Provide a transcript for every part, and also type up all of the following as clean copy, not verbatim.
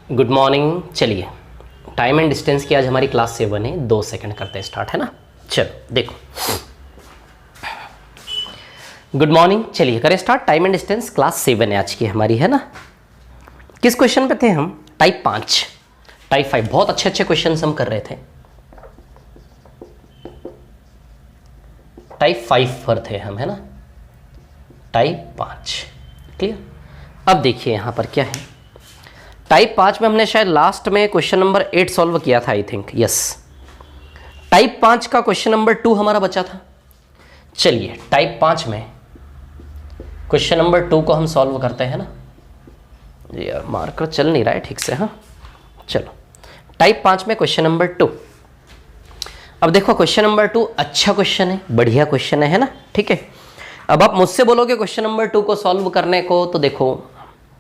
Good morning. चलिए, time and distance की आज हमारी क्लास 7 है। 2 सेकंड करते हैं स्टार्ट, है ना। चलो देखो, गुड मॉर्निंग। चलिए करें start. Time and distance class 7 है आज की हमारी, है ना। किस क्वेश्चन पे थे हम? Type 5, type 5। बहुत अच्छे अच्छे क्वेश्चन हम कर रहे थे। टाइप 5 पर थे हम, है ना। Type 5 clear. अब देखिए यहां पर क्या है। टाइप 5 में हमने शायद लास्ट में क्वेश्चन नंबर 8 सॉल्व किया था, आई थिंक। यस, टाइप 5 का क्वेश्चन नंबर 2 हमारा बचा था। चलिए टाइप 5 में क्वेश्चन नंबर 2 को हम सॉल्व करते हैं ना। यार मार्कर चल नहीं रहा है ठीक से। हाँ चलो, टाइप 5 में क्वेश्चन नंबर 2। अब देखो क्वेश्चन नंबर 2 अच्छा क्वेश्चन है, बढ़िया क्वेश्चन है ना। ठीक है, अब आप मुझसे बोलोगे क्वेश्चन नंबर 2 को सॉल्व करने को, तो देखो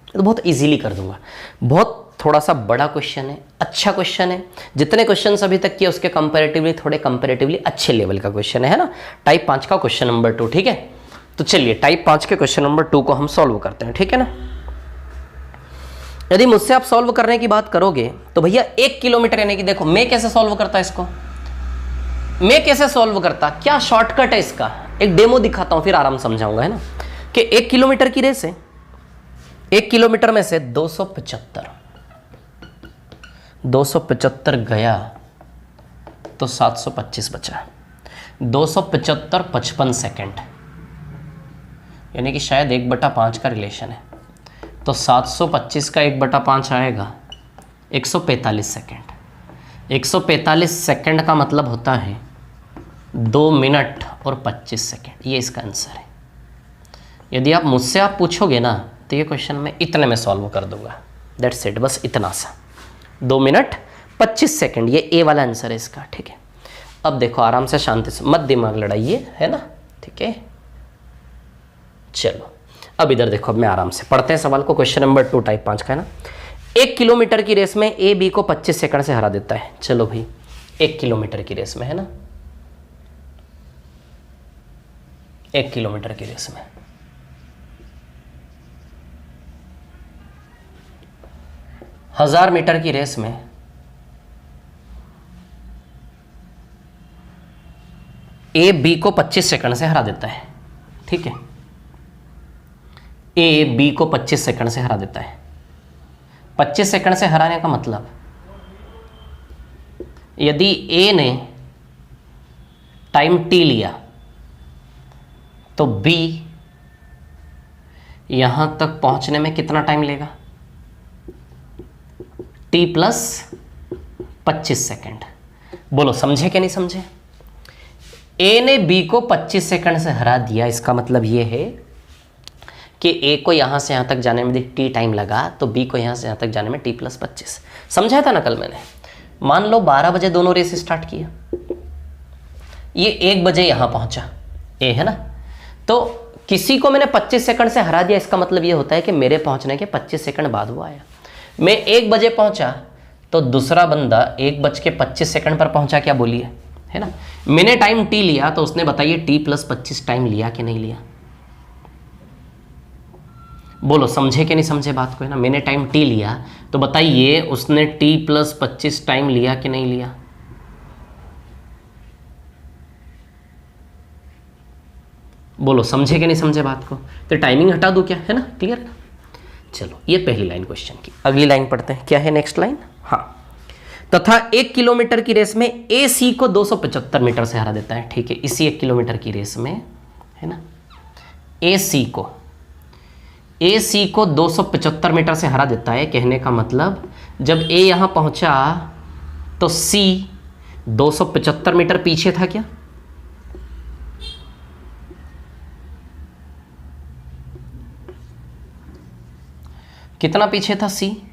तो बहुत इजीली कर दूंगा। बहुत थोड़ा सा बड़ा क्वेश्चन है, अच्छा क्वेश्चन है। जितने क्वेश्चन अभी तक किए उसके कंपैरेटिवली थोड़े कंपैरेटिवली अच्छे लेवल का क्वेश्चन है ना। टाइप 5 का क्वेश्चन नंबर 2, ठीक है। तो चलिए टाइप 5 के क्वेश्चन नंबर 2 को हम सॉल्व करते हैं, ठीक है ना। यदि मुझसे आप सॉल्व करने की बात करोगे तो भैया 1 किलोमीटर, यानी कि देखो मैं कैसे सॉल्व करता इसको, मैं कैसे सॉल्व करता, क्या शॉर्टकट है इसका, एक डेमो दिखाता हूं फिर आराम समझाऊंगा, है ना। कि 1 किलोमीटर की रेस है, 1 किलोमीटर में से 275 गया तो 725 बचा। 275 55 सेकेंड, यानी कि शायद 1/5 का रिलेशन है। तो 725 का 1/5 आएगा 145 सेकेंड। 145 सेकेंड का मतलब होता है 2 मिनट और 25 सेकेंड। ये इसका आंसर है। यदि आप मुझसे पूछोगे ना तो ये क्वेश्चन मैं इतने में सॉल्व कर दूंगा। दैट्स इट, बस इतना सा। 2 मिनट 25 सेकेंड, ये ए वाला आंसर है इसका, ठीक है। अब देखो आराम से शांति से, मत दिमाग लड़ाइए, है ना, ठीक है। चलो अब इधर देखो, अब मैं आराम से पढ़ते हैं सवाल को। क्वेश्चन नंबर 2 टाइप 5 का, है ना। 1 किलोमीटर की रेस में ए बी को 25 सेकंड से हरा देता है। चलो भाई 1 किलोमीटर की रेस में, है ना, 1 किलोमीटर की रेस में 1000 मीटर की रेस में ए बी को 25 सेकंड से हरा देता है, ठीक है। ए बी को 25 सेकंड से हरा देता है। 25 सेकंड से हराने का मतलब, यदि ए ने टाइम टी लिया तो बी यहां तक पहुंचने में कितना टाइम लेगा? T plus 25 second. बोलो समझे कि नहीं समझे? ए ने बी को 25 सेकंड से हरा दिया, इसका मतलब यह है कि ए को यहां से यहां तक जाने में टी टाइम लगा, तो बी को यहां से यहां तक जाने में टी प्लस 25। समझा था ना कल मैंने। मान लो 12 बजे दोनों रेस स्टार्ट किया, ये 1 बजे यहां पहुंचा ए, है ना। तो किसी को मैंने 25 सेकंड से हरा दिया, इसका मतलब ये होता है कि मेरे पहुंचने के 25 सेकंड बाद वो आया। मैं 1 बजे पहुंचा तो दूसरा बंदा 1:25 पर पहुंचा, क्या बोलिए, है ना। मैंने टाइम टी लिया तो उसने बताइए टी प्लस 25 टाइम लिया कि नहीं लिया? बोलो समझे कि नहीं समझे बात को, है ना। मैंने टाइम टी लिया तो बताइए उसने टी प्लस 25 टाइम लिया कि नहीं लिया? बोलो समझे कि नहीं समझे बात को? तो टाइमिंग हटा दो क्या, है ना, क्लियर है ना। चलो ये पहली लाइन क्वेश्चन की। अगली लाइन पढ़ते हैं, क्या है नेक्स्ट लाइन। हाँ, तथा 1 किलोमीटर की रेस में ए सी को 275 मीटर से हरा देता है, ठीक है। इसी 1 किलोमीटर की रेस में, है ना, ए सी को 275 मीटर से हरा देता है। कहने का मतलब जब ए यहां पहुंचा तो सी 275 मीटर पीछे था क्या? कितना पीछे था सी?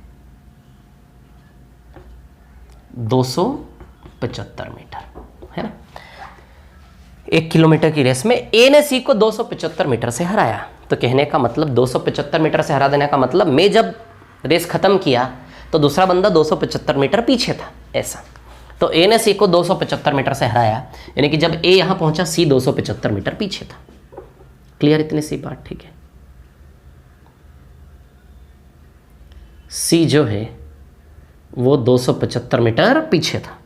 275 मीटर, है ना। 1 किलोमीटर की रेस में ए ने सी को 275 मीटर से हराया। तो कहने का मतलब 275 मीटर से हरा देने का मतलब मैं जब रेस खत्म किया तो दूसरा बंदा 275 मीटर पीछे था, ऐसा। तो ए ने सी को 275 मीटर से हराया, यानी कि जब ए यहां पहुंचा सी 275 मीटर पीछे था। क्लियर इतनी सी बात, ठीक है। सी जो है वो 275 मीटर पीछे था।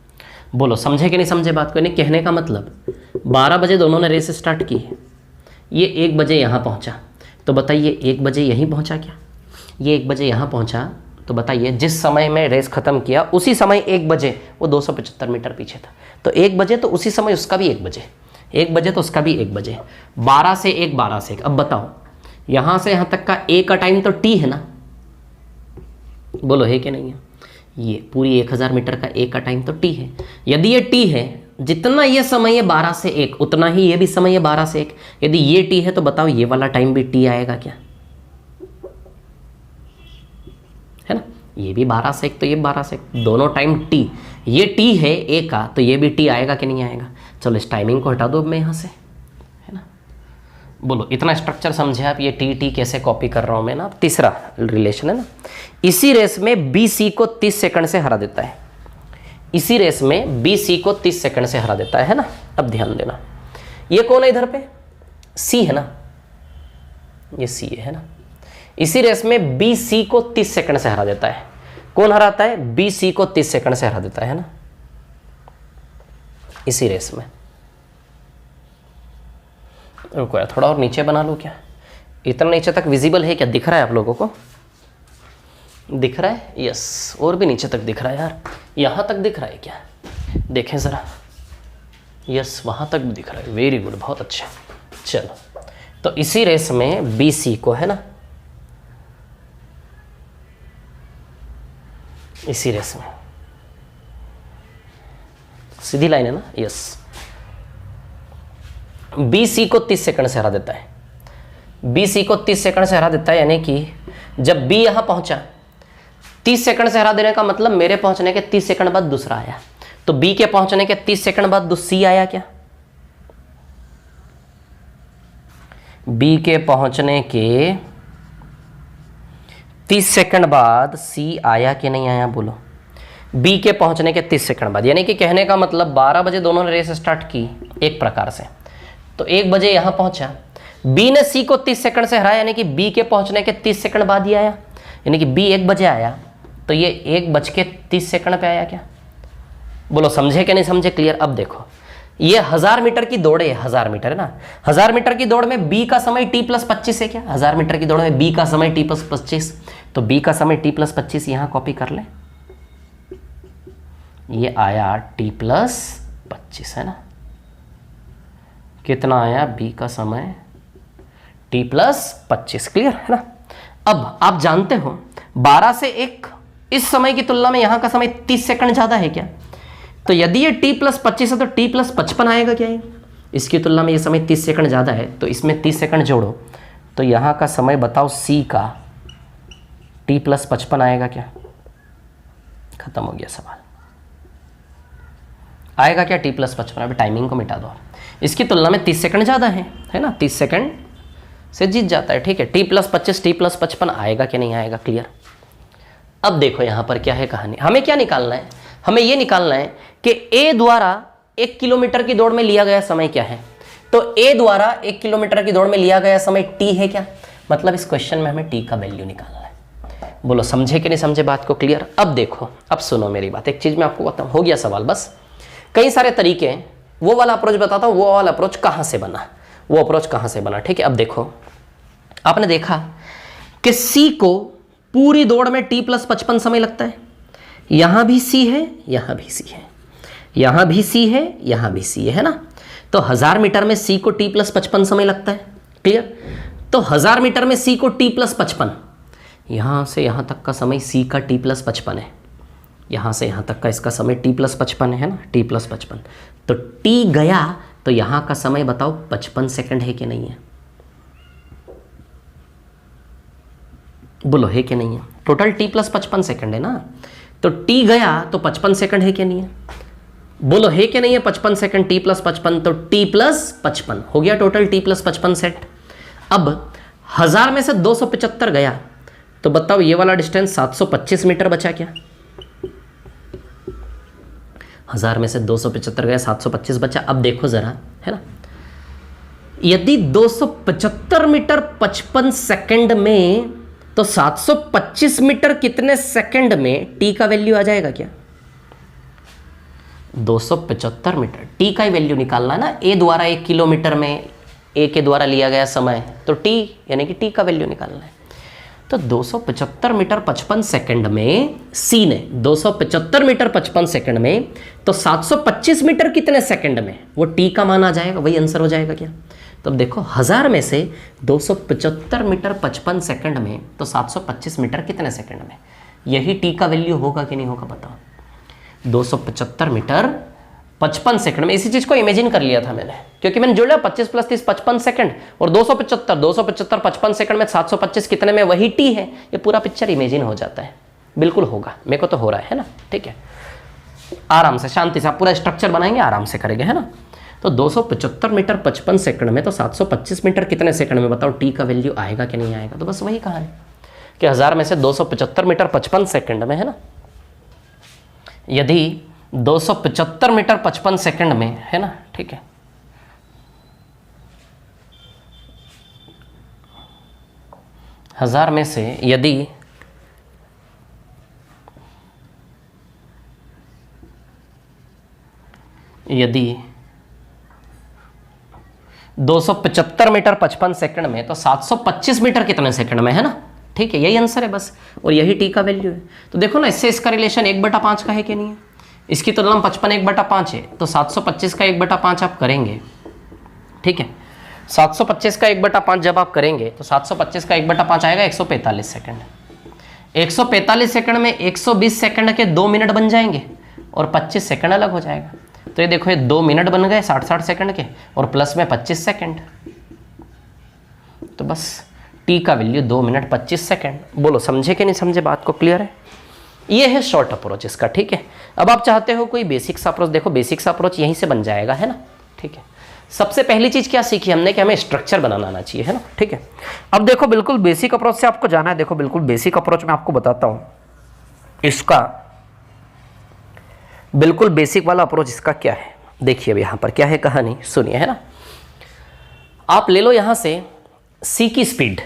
बोलो समझे कि नहीं समझे बात को? नहीं, कहने का मतलब 12 बजे दोनों ने रेस स्टार्ट की, ये 1 बजे यहाँ पहुँचा, तो बताइए 1 बजे यहीं पहुँचा क्या? ये 1 बजे यहाँ पहुँचा, तो बताइए जिस समय में रेस ख़त्म किया उसी समय 1 बजे वो 275 मीटर पीछे था। तो 1 बजे तो उसी समय उसका भी 1 बजे, 1 बजे तो उसका भी 1 बजे, 12 से 1, 12 से 1। अब बताओ यहाँ से यहाँ तक का ए का टाइम तो टी है ना, बोलो है कि नहीं है? ये पूरी 1000 मीटर का ए का टाइम तो टी है। यदि ये टी है, जितना ये समय है 12 से 1 उतना ही ये भी समय है 12 से 1। यदि ये टी है तो बताओ ये वाला टाइम भी टी आएगा क्या? है ना, ये भी 12 से 1 तो ये 12 से 1, दोनों टाइम टी। ये टी है ए का तो ये भी टी आएगा कि नहीं आएगा? चलो इस टाइमिंग को हटा दो अब मैं यहाँ से, है ना। बोलो इतना स्ट्रक्चर समझे आप? ये टी टी कैसे कॉपी कर रहा हूँ मैं ना। तीसरा रिलेशन है ना, इसी रेस में बी सी को 30 सेकंड से हरा देता है। इसी रेस में बी सी को 30 सेकंड से हरा देता है ना। अब ध्यान देना, ये कौन है इधर पे? सी है ना, ये सी है ना। इसी रेस में बी सी को 30 सेकंड से हरा देता है। कौन हराता है? बी सी को 30 सेकंड से हरा देता है ना, इसी रेस में। रुको यार, थोड़ा और नीचे बना लो क्या? इतना नीचे तक विजिबल है क्या? दिख रहा है आप लोगों को? दिख रहा है? यस, और भी नीचे तक दिख रहा है यार। यहाँ तक दिख रहा है क्या? देखें ज़रा। यस, वहाँ तक भी दिख रहा है। वेरी गुड, बहुत अच्छा। चलो, तो इसी रेस में बी सी को, है ना, इसी रेस में सीधी लाइन है ना। यस, बी सी को 30 सेकंड से हरा देता है। बी सी को 30 सेकंड से हरा देता है, यानी कि जब बी यहां पहुंचा 30 सेकंड से हरा देने का मतलब मेरे पहुंचने के 30 सेकंड बाद दूसरा आया, तो बी के पहुंचने के 30 सेकंड बाद सी आया क्या? बी के पहुंचने के 30 सेकंड बाद सी आया कि नहीं आया? बोलो। बी के पहुंचने के 30 सेकंड बाद, यानी कि कहने का मतलब 12 बजे दोनों ने रेस स्टार्ट की एक प्रकार से, तो 1 बजे यहां पहुंचा, बी ने सी को 30 सेकंड से हराया, यानी कि बी के पहुंचने के 30 सेकंड बाद ही आया, यानी कि बी 1 बजे आया, तो ये 1:30 पे आया क्या? बोलो समझे कि नहीं समझे? क्लियर? अब देखो, ये 1000 मीटर की दौड़ है, 1000 मीटर है ना। 1000 मीटर की दौड़ में बी का समय t+25 है क्या? 1000 मीटर की दौड़ में बी का समय t+25, तो बी का समय t+25 यहां कॉपी कर ले। ये आया t+25, है ना। कितना आया? बी का समय t+25। क्लियर है ना। अब आप जानते हो 12 से 1 इस समय की तुलना में यहां का समय 30 सेकंड ज्यादा है क्या? तो यदि ये t+25 है तो t+55 आएगा क्या? इसकी तुलना में ये समय 30 सेकंड ज़्यादा है, तो इसमें 30 सेकंड जोड़ो, तो यहाँ का समय बताओ सी का t+55 आएगा क्या? खत्म हो गया सवाल। आएगा क्या t+55? अभी टाइमिंग को मिटा दो। इसकी तुलना में 30 सेकंड ज़्यादा है ना, 30 सेकंड से जीत जाता है। ठीक है, t+25 t+55 आएगा क्या? नहीं आएगा। क्लियर? अब देखो यहाँ पर क्या है कहानी। हमें क्या निकालना है? हमें यह निकालना है कि ए द्वारा 1 किलोमीटर की दौड़ में लिया गया समय क्या है। तो ए द्वारा 1 किलोमीटर की दौड़ में लिया गया समय टी है क्या? मतलब इस क्वेश्चन में हमें टी का वैल्यू निकालना है। बोलो समझे कि नहीं समझे बात को? क्लियर? अब देखो, अब सुनो मेरी बात। एक चीज मैं आपको बताऊं, हो गया सवाल बस। कई सारे तरीके हैं, वो वाला अप्रोच बताता हूं, वो वाला अप्रोच कहां से बना, वो अप्रोच कहां से बना। ठीक है, अब देखो, आपने देखा कि सी को पूरी दौड़ में t+55 समय लगता है। यहां भी सी है, यहां भी सी है, यहां भी सी है, यहां भी सी है ना। तो 1000 मीटर में सी को t+55 समय लगता है। क्लियर? तो 1000 मीटर में सी को t+55, यहां से यहां तक का समय सी का t+55 है, यहां से यहां तक का इसका समय t+55 है ना, t+55। तो t गया तो यहां का समय बताओ 55 सेकंड है कि नहीं है? बोलो है कि नहीं है? टोटल t+55 सेकंड है ना, तो t गया तो 55 सेकंड है कि नहीं है? बोलो है कि नहीं है? 55 सेकंड, t+55, तो t+55 हो गया टोटल t+55 सेट। अब 1000 में से 275 गया, तो बताओ ये वाला डिस्टेंस 725 मीटर बचा क्या? 1000 में से 275 गया, 725 बचा। अब देखो जरा, है ना, यदि 275 मीटर 55 सेकंड में, तो 725 मीटर कितने सेकंड में टी का वैल्यू आ जाएगा क्या? 275 मीटर। टी का ही वैल्यू निकालना है ना, ए द्वारा 1 किलोमीटर में ए के द्वारा लिया गया समय, तो टी यानी कि टी का वैल्यू निकालना है। तो 275 मीटर 55 सेकंड में सी ने 275 मीटर 55 सेकंड में, तो 725 मीटर कितने सेकंड में, वो टी का मान आ जाएगा, वही आंसर हो जाएगा क्या? तो अब देखो 1000 में से 275 मीटर 55 सेकंड में, तो 725 मीटर कितने सेकंड में, यही टी का वैल्यू होगा कि नहीं होगा बताओ? 275 मीटर 55 सेकंड में, इसी चीज को इमेजिन कर लिया था मैंने, क्योंकि मैंने जोड़ा 25 + 30 55 सेकंड, और 275 55 सेकंड में 725 कितने में, वही टी है। ये पूरा पिक्चर इमेजिन हो जाता है, बिल्कुल होगा, मेरे को तो हो रहा है ना, ठीक है। आराम से शांति से आप पूरा स्ट्रक्चर बनाएंगे, आराम से करेंगे, है ना। तो 275 मीटर 55 सेकंड में, तो 725 मीटर कितने सेकंड में, बताओ टी का वैल्यू आएगा कि नहीं आएगा? तो बस वही कहानी कि 1000 में से 275 मीटर 55 सेकंड में, है ना, यदि 275 मीटर 55 सेकंड में, है ना, ठीक है, हजार में से यदि 275 मीटर 55 सेकंड में, तो 725 मीटर कितने सेकंड में, है ना, ठीक है, यही आंसर है बस, और यही टी का वैल्यू है। तो देखो ना, इससे इसका रिलेशन 1/5 का है कि नहीं है? इसकी तुलना में 55 1/5 है, तो 725 का 1/5 आप करेंगे, ठीक है, 725 का 1/5 जब आप करेंगे, तो 725 का 1/5 आएगा 145 सेकंड। 145 सेकंड में 120 सेकंड के 2 मिनट बन जाएंगे, और 25 सेकंड अलग हो जाएगा। तो ये देखो, ये 2 मिनट बन गए 60-60 सेकंड के, और प्लस में 25 सेकंड, तो बस टी का वैल्यू 2 मिनट 25 सेकंड। बोलो समझे कि नहीं समझे, बात को क्लियर है? ये है शॉर्ट अप्रोच इसका, ठीक है। अब आप चाहते हो कोई बेसिक्स अप्रोच, देखो बेसिक्स अप्रोच यहीं से बन जाएगा, है ना, ठीक है। सबसे पहली चीज क्या सीखी हमने कि हमें स्ट्रक्चर बनाना आना चाहिए, है ना, ठीक है। अब देखो बिल्कुल बेसिक अप्रोच से आपको जाना है, देखो बिल्कुल बेसिक अप्रोच में आपको बताता हूं, इसका बिल्कुल बेसिक वाला अप्रोच इसका क्या है। देखिए अब यहां पर क्या है कहानी, सुनिए, है ना। आप ले लो यहां से सी की स्पीड,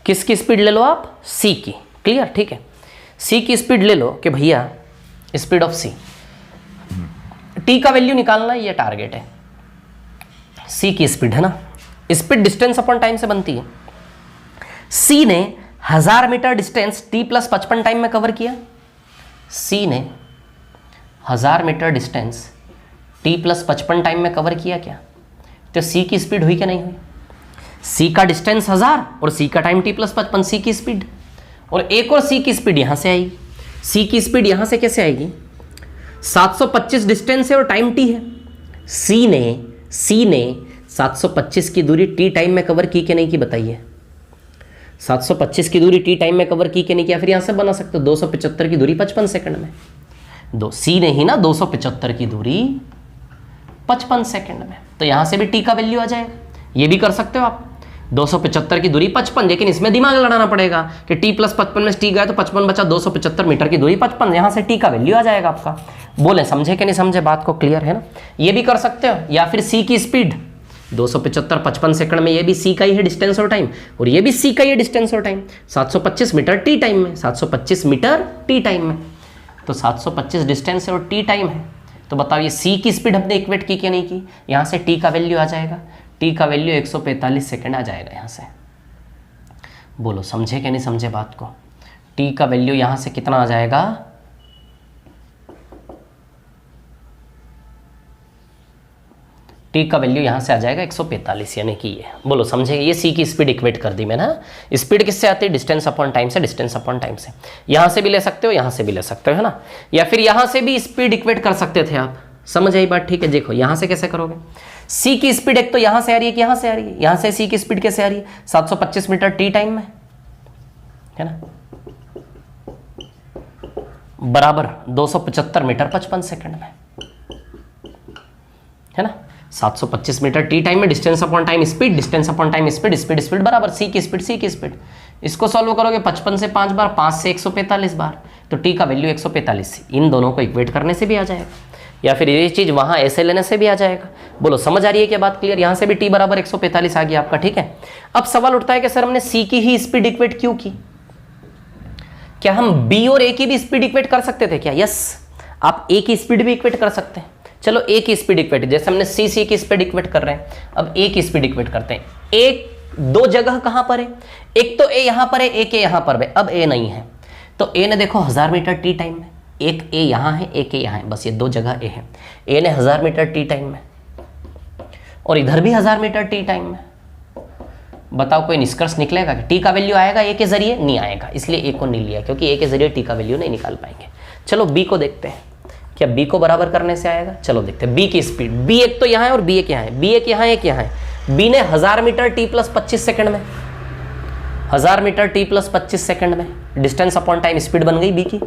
किसकी स्पीड ले लो आप? सी की, क्लियर, ठीक है। सी की स्पीड ले लो कि भैया स्पीड ऑफ सी, टी का वैल्यू निकालना, ये टारगेट है। सी की स्पीड, है ना, स्पीड डिस्टेंस अपॉन टाइम से बनती है। सी ने 1000 मीटर डिस्टेंस टी + 55 टाइम में कवर किया। सी ने 1000 मीटर डिस्टेंस टी + 55 टाइम में कवर किया क्या? तो सी की स्पीड हुई क्या नहीं हुई? सी का डिस्टेंस 1000 और सी का टाइम टी + 55, सी की स्पीड। और एक और सी की स्पीड यहां से आएगी। सी की स्पीड यहां से कैसे आएगी? 725 डिस्टेंस है और टाइम टी है। सी ने 725 की दूरी टी टाइम में कवर की कि नहीं की, बताइए। 725 की दूरी टी टाइम में कवर की कि नहीं किया? फिर यहां से बना सकते हो 275 की दूरी 55 सेकंड में। सी ने ही ना 275 की दूरी 55 सेकंड में, तो यहां से भी टी का वैल्यू आ जाएगा। ये भी कर सकते हो आप, 275 की दूरी 55, लेकिन इसमें दिमाग लड़ाना पड़ेगा कि टी + 55 में टी गया तो 55 बचा, 275 मीटर की दूरी 55, यहां से टी का वैल्यू आ जाएगा आपका। बोले समझे कि नहीं समझे, बात को क्लियर है ना। ये भी कर सकते हो, या फिर सी की स्पीड 275 55 सेकंड में, ये भी सी का ही है डिस्टेंस और टाइम, और ये भी सी का ही है डिस्टेंस और टाइम। 725 मीटर टी टाइम में, 725 मीटर टी टाइम में, तो 725 डिस्टेंस है और टी टाइम है। तो बताओ ये सी की स्पीड हमने इक्वेट की कि नहीं की? यहाँ से टी का वैल्यू आ जाएगा, टी का वैल्यू 145 सेकंड आ जाएगा यहाँ से। बोलो समझे कि नहीं समझे बात को? टी का वैल्यू यहाँ से कितना आ जाएगा? टी का वैल्यू यहाँ से आ जाएगा 145, यानी कि ये। बोलो समझे? ये सी की स्पीड इक्वेट कर दी मैंने। स्पीड किससे आती है? डिस्टेंस अपॉन टाइम से, डिस्टेंस अपॉन टाइम से। यहाँ से भी ले सकते हो, यहाँ से भी ले सकते हो, है ना। या फिर यहाँ से भी स्पीड इक्वेट कर सकते थे आप। समझ आई बात? ठीक है। देखो यहाँ से कैसे करोगे? सी की स्पीड एक तो यहाँ से आ रही है कि यहाँ से आ रही है? यहाँ से सी की स्पीड कैसे आ रही है? 725 मीटर टी टाइम में, है ना, बराबर 275 मीटर 55 सेकंड में, है ना। 725 मीटर टी टाइम में, distance upon time speed, distance upon time speed, speed speed बराबर सी की स्पीड, सी की स्पीड। इसको सॉल्व करोगे 55 से 5 बार, 5 से 145 बार, तो टी का वैल्यू 145। इन दोनों को इक्वेट करने से भी आ जाएगा। या फिर ये चीज़ वहाँ ऐसे लेने से भी आ जाएगा। बोलो समझ आ रही है क्या बात? क्लियर? यहाँ से भी t बराबर 145 आ गया आपका, ठीक है। अब सवाल उठता है कि सर हमने c की ही स्पीड इक्वेट क्यों की? क्या हम b और a की भी स्पीड इक्वेट कर सकते थे क्या? यस, आप a की स्पीड भी इक्वेट कर सकते हैं। चलो a की स्पीड इक्वेट, जैसे हमने c की स्पीड इक्वेट कर रहे हैं, अब a की स्पीड इक्वेट करते हैं। एक दो जगह कहां पर है, एक तो a यहां पर है, एक a यहां पर है। अब a नहीं है तो a ने देखो 1000 मीटर t टाइम में, एक a यहां है, एक a यहां है, बस ये दो जगह a है। a ने 1000 मीटर t टाइम में और इधर भी 1000 मीटर t टाइम में। बताओ कोई निष्कर्ष निकलेगा कि टी का वैल्यू आएगा ए के जरिए? नहीं आएगा, इसलिए ए को नहीं लिया, क्योंकि ए के जरिए टी का वैल्यू नहीं निकाल पाएंगे। चलो बी को देखते हैं, क्या बी को बराबर करने से आएगा? चलो देखते हैं बी की स्पीड। बी एक तो यहाँ है और बी एक यहाँ है, बी एक यहाँ, एक यहाँ है। बी ने 1000 मीटर टी प्लस 25 सेकंड में, 1000 मीटर टी प्लस 25 सेकंड में डिस्टेंस अपॉन टाइम स्पीड बन गई बी की।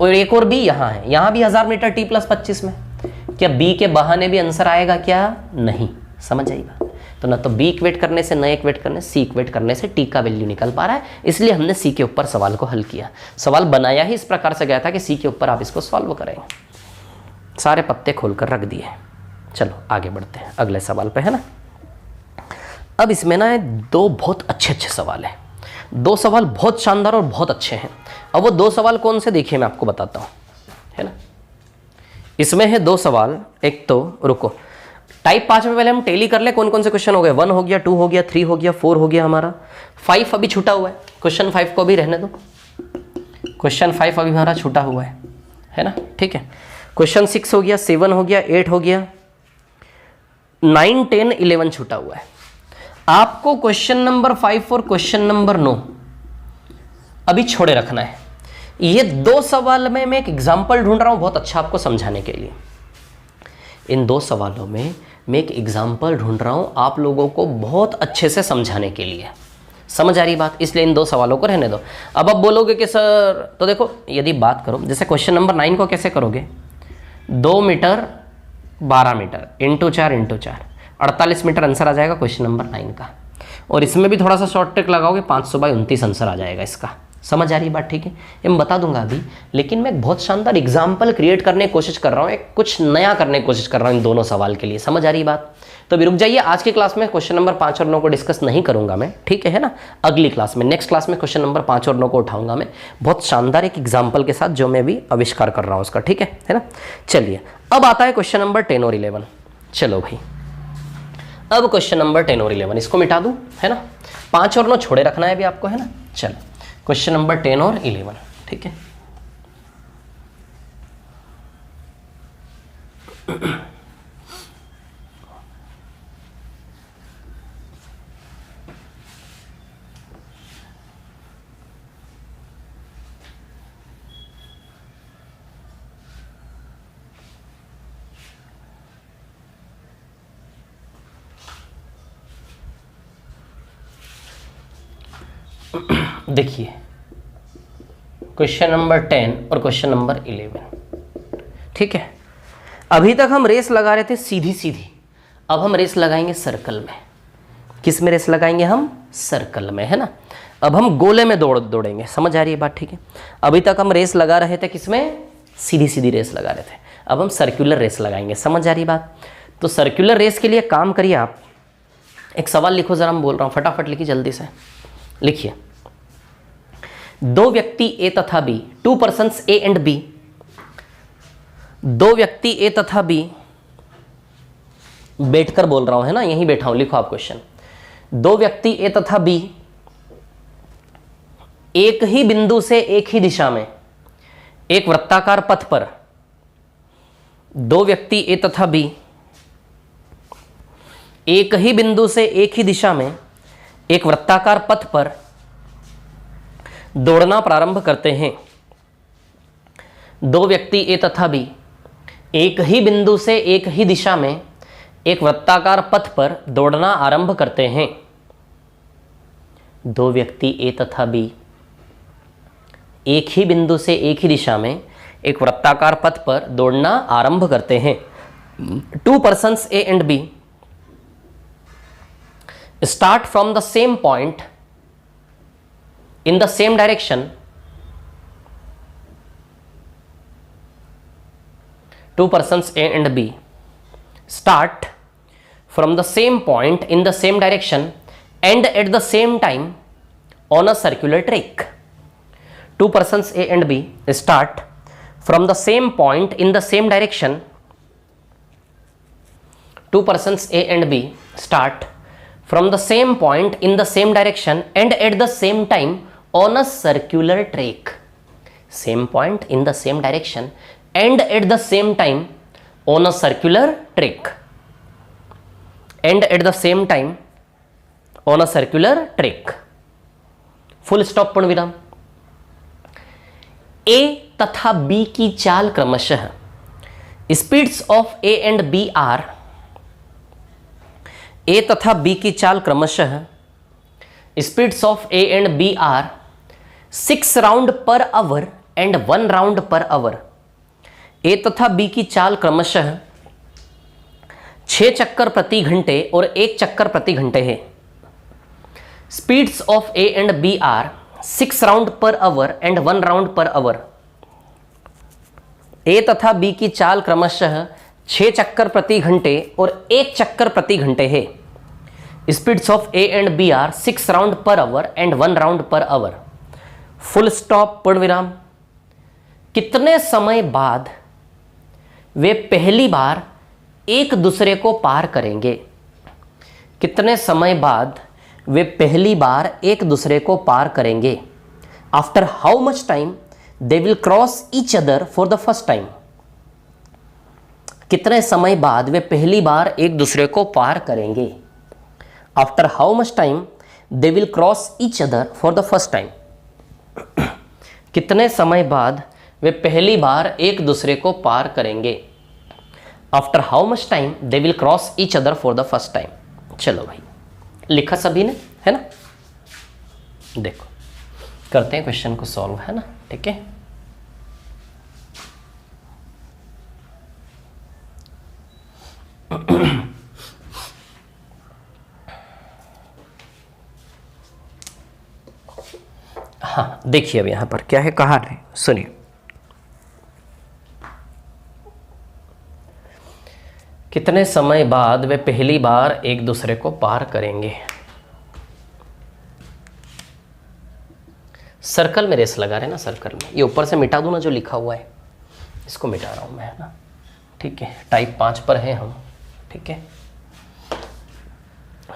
और एक और बी यहाँ है, यहाँ भी 1000 मीटर टी प्लस 25 में। क्या बी के बहाने भी आंसर आएगा क्या? नहीं। समझ आएगा? तो ना तो बी इक्वेट करने से, न इक्वेट करने सी इक्वेट करने से टी का वैल्यू निकल पा रहा है, इसलिए हमने सी के ऊपर सवाल को हल किया। सवाल बनाया ही इस प्रकार से गया था कि सी के ऊपर आप इसको सॉल्व करेंगे। सारे पत्ते खोलकर रख दिए। चलो आगे बढ़ते हैं अगले सवाल पे, है ना। अब इसमें ना दो बहुत अच्छे सवाल हैं, दो सवाल बहुत शानदार और बहुत अच्छे हैं। अब वो दो सवाल कौन से देखिए मैं आपको बताता हूँ, है ना। इसमें है दो सवाल, एक तो रुको टाइप 5 में पहले हम टेली कर ले, कौन कौन से क्वेश्चन हो गए। 1 हो गया, 2 हो गया, 3 हो गया, 4 हो गया हमारा, 5 अभी छूटा हुआ है। क्वेश्चन 5 को भी रहने दो, क्वेश्चन 5 अभी हमारा छूटा हुआ है ना, ठीक है। क्वेश्चन 6 हो गया, 7 हो गया, 8 हो गया, 9, 10, 11 छूटा हुआ है। आपको क्वेश्चन नंबर 5 और क्वेश्चन नंबर 9 अभी छोड़े रखना है। ये दो सवाल में मैं एक एग्जाम्पल ढूंढ रहा हूं बहुत अच्छा आपको समझाने के लिए। इन दो सवालों में मैं एक एग्जाम्पल ढूंढ रहा हूं आप लोगों को बहुत अच्छे से समझाने के लिए। समझ आ रही बात? इसलिए इन दो सवालों को रहने दो। अब आप बोलोगे कि सर, तो देखो यदि बात करो जैसे क्वेश्चन नंबर 9 को कैसे करोगे, 2 meter 12 meter into 4 into 4, 48 meter answer आ जाएगा क्वेश्चन नंबर 9 का। और इसमें भी थोड़ा सा शॉर्ट ट्रिक लगाओगे, 500/29 आंसर आ जाएगा इसका। समझ आ रही बात? ठीक है, ये मैं बता दूंगा अभी, लेकिन मैं एक बहुत शानदार एग्जाम्पल क्रिएट करने की कोशिश कर रहा हूँ, एक कुछ नया करने की कोशिश कर रहा हूँ इन दोनों सवाल के लिए। समझ आ रही बात? तो अभी रुक जाइए, आज की क्लास में क्वेश्चन नंबर 5 और 9 को डिस्कस नहीं करूंगा मैं, ठीक है ना। अगली क्लास में, नेक्स्ट क्लास में क्वेश्चन नंबर 5 और 9 को उठाऊंगा मैं बहुत शानदार एक एग्जाम्पल के साथ, जो मैं भी आविष्कार कर रहा हूँ उसका, ठीक है ना। चलिए अब आता है क्वेश्चन नंबर 10 और 11। चलो भाई, अब क्वेश्चन नंबर 10 और 11 इसको मिटा दूं, है ना। 5 और 9 छोड़े रखना है अभी आपको, है ना। चलो क्वेश्चन नंबर 10 और 11, ठीक है। देखिए क्वेश्चन नंबर 10 और क्वेश्चन नंबर 11, ठीक है। अभी तक हम रेस लगा रहे थे सीधी सीधी, अब हम रेस लगाएंगे सर्कल में। किस में रेस लगाएंगे हम? सर्कल में, है ना। अब हम गोले में दौड़ेंगे। समझ आ रही है बात? ठीक है। अभी तक हम रेस लगा रहे थे किसमें? सीधी सीधी रेस लगा रहे थे, अब हम सर्कुलर रेस लगाएंगे। समझ आ रही बात? तो सर्कुलर रेस के लिए काम करिए आप, एक सवाल लिखो जरा, मैं बोल रहा हूँ फटाफट लिखिए जल्दी से। लिखिए, दो व्यक्ति ए तथा B, 2 persons A and B, दो व्यक्ति ए तथा बी, बैठकर बोल रहा हूं, है ना, यहीं बैठा हूं, लिखो आप क्वेश्चन। दो व्यक्ति ए तथा बी एक ही बिंदु से एक ही दिशा में एक वृत्ताकार पथ पर, दो व्यक्ति ए तथा बी एक ही बिंदु से एक ही दिशा में एक वृत्ताकार पथ पर दौड़ना प्रारंभ करते हैं। दो व्यक्ति ए तथा बी एक ही बिंदु से एक ही दिशा में एक वृत्ताकार पथ पर दौड़ना आरंभ करते हैं। दो व्यक्ति ए तथा बी एक ही बिंदु से एक ही दिशा में एक वृत्ताकार पथ पर दौड़ना आरंभ करते हैं। 2 persons A and B start from the same point in the same direction two persons A and B start from the same point in the same direction and at the same time on a circular track. Two persons A and B start from the same point in the same direction. Two persons A and B start from the same point in the same direction and at the same time on a circular track. Same point in the same direction and at the same time on a circular track. And at the same time on a circular track. Full stop पूर्ण विराम. A तथा B की चाल क्रमशः speeds of A and B are. A तथा B की चाल क्रमशः speeds of A and B are 6 round per hour and 1 round per hour. A तथा बी की चाल क्रमशः 6 चक्कर प्रति घंटे और 1 चक्कर प्रति घंटे है. Speeds of A and B are 6 round per hour and 1 round per hour. A तथा बी की चाल क्रमशः 6 चक्कर प्रति घंटे और 1 चक्कर प्रति घंटे है. Speeds of A and B are 6 round per hour and 1 round per hour. Full stop पूर्ण विराम. कितने समय बाद वे पहली बार एक दूसरे को पार करेंगे? कितने समय बाद वे पहली बार एक दूसरे को पार करेंगे? After how much time they will cross each other for the first time. कितने समय बाद वे पहली बार एक दूसरे को पार करेंगे? After how much time they will cross each other for the first time. कितने समय बाद वे पहली बार एक दूसरे को पार करेंगे? After how much time they will cross each other for the first time. चलो भाई, लिखा सभी ने, है ना? देखो करते हैं क्वेश्चन को सॉल्व, है ना? ठीक है. हाँ देखिए अब यहां पर क्या है, कहा है, सुनिए. कितने समय बाद वे पहली बार एक दूसरे को पार करेंगे? सर्कल में रेस लगा रहे ना, सर्कल में. ये ऊपर से मिटा दूं ना जो लिखा हुआ है, इसको मिटा रहा हूं मैं, है ना? ठीक है. टाइप 5 पर है हम. ठीक है.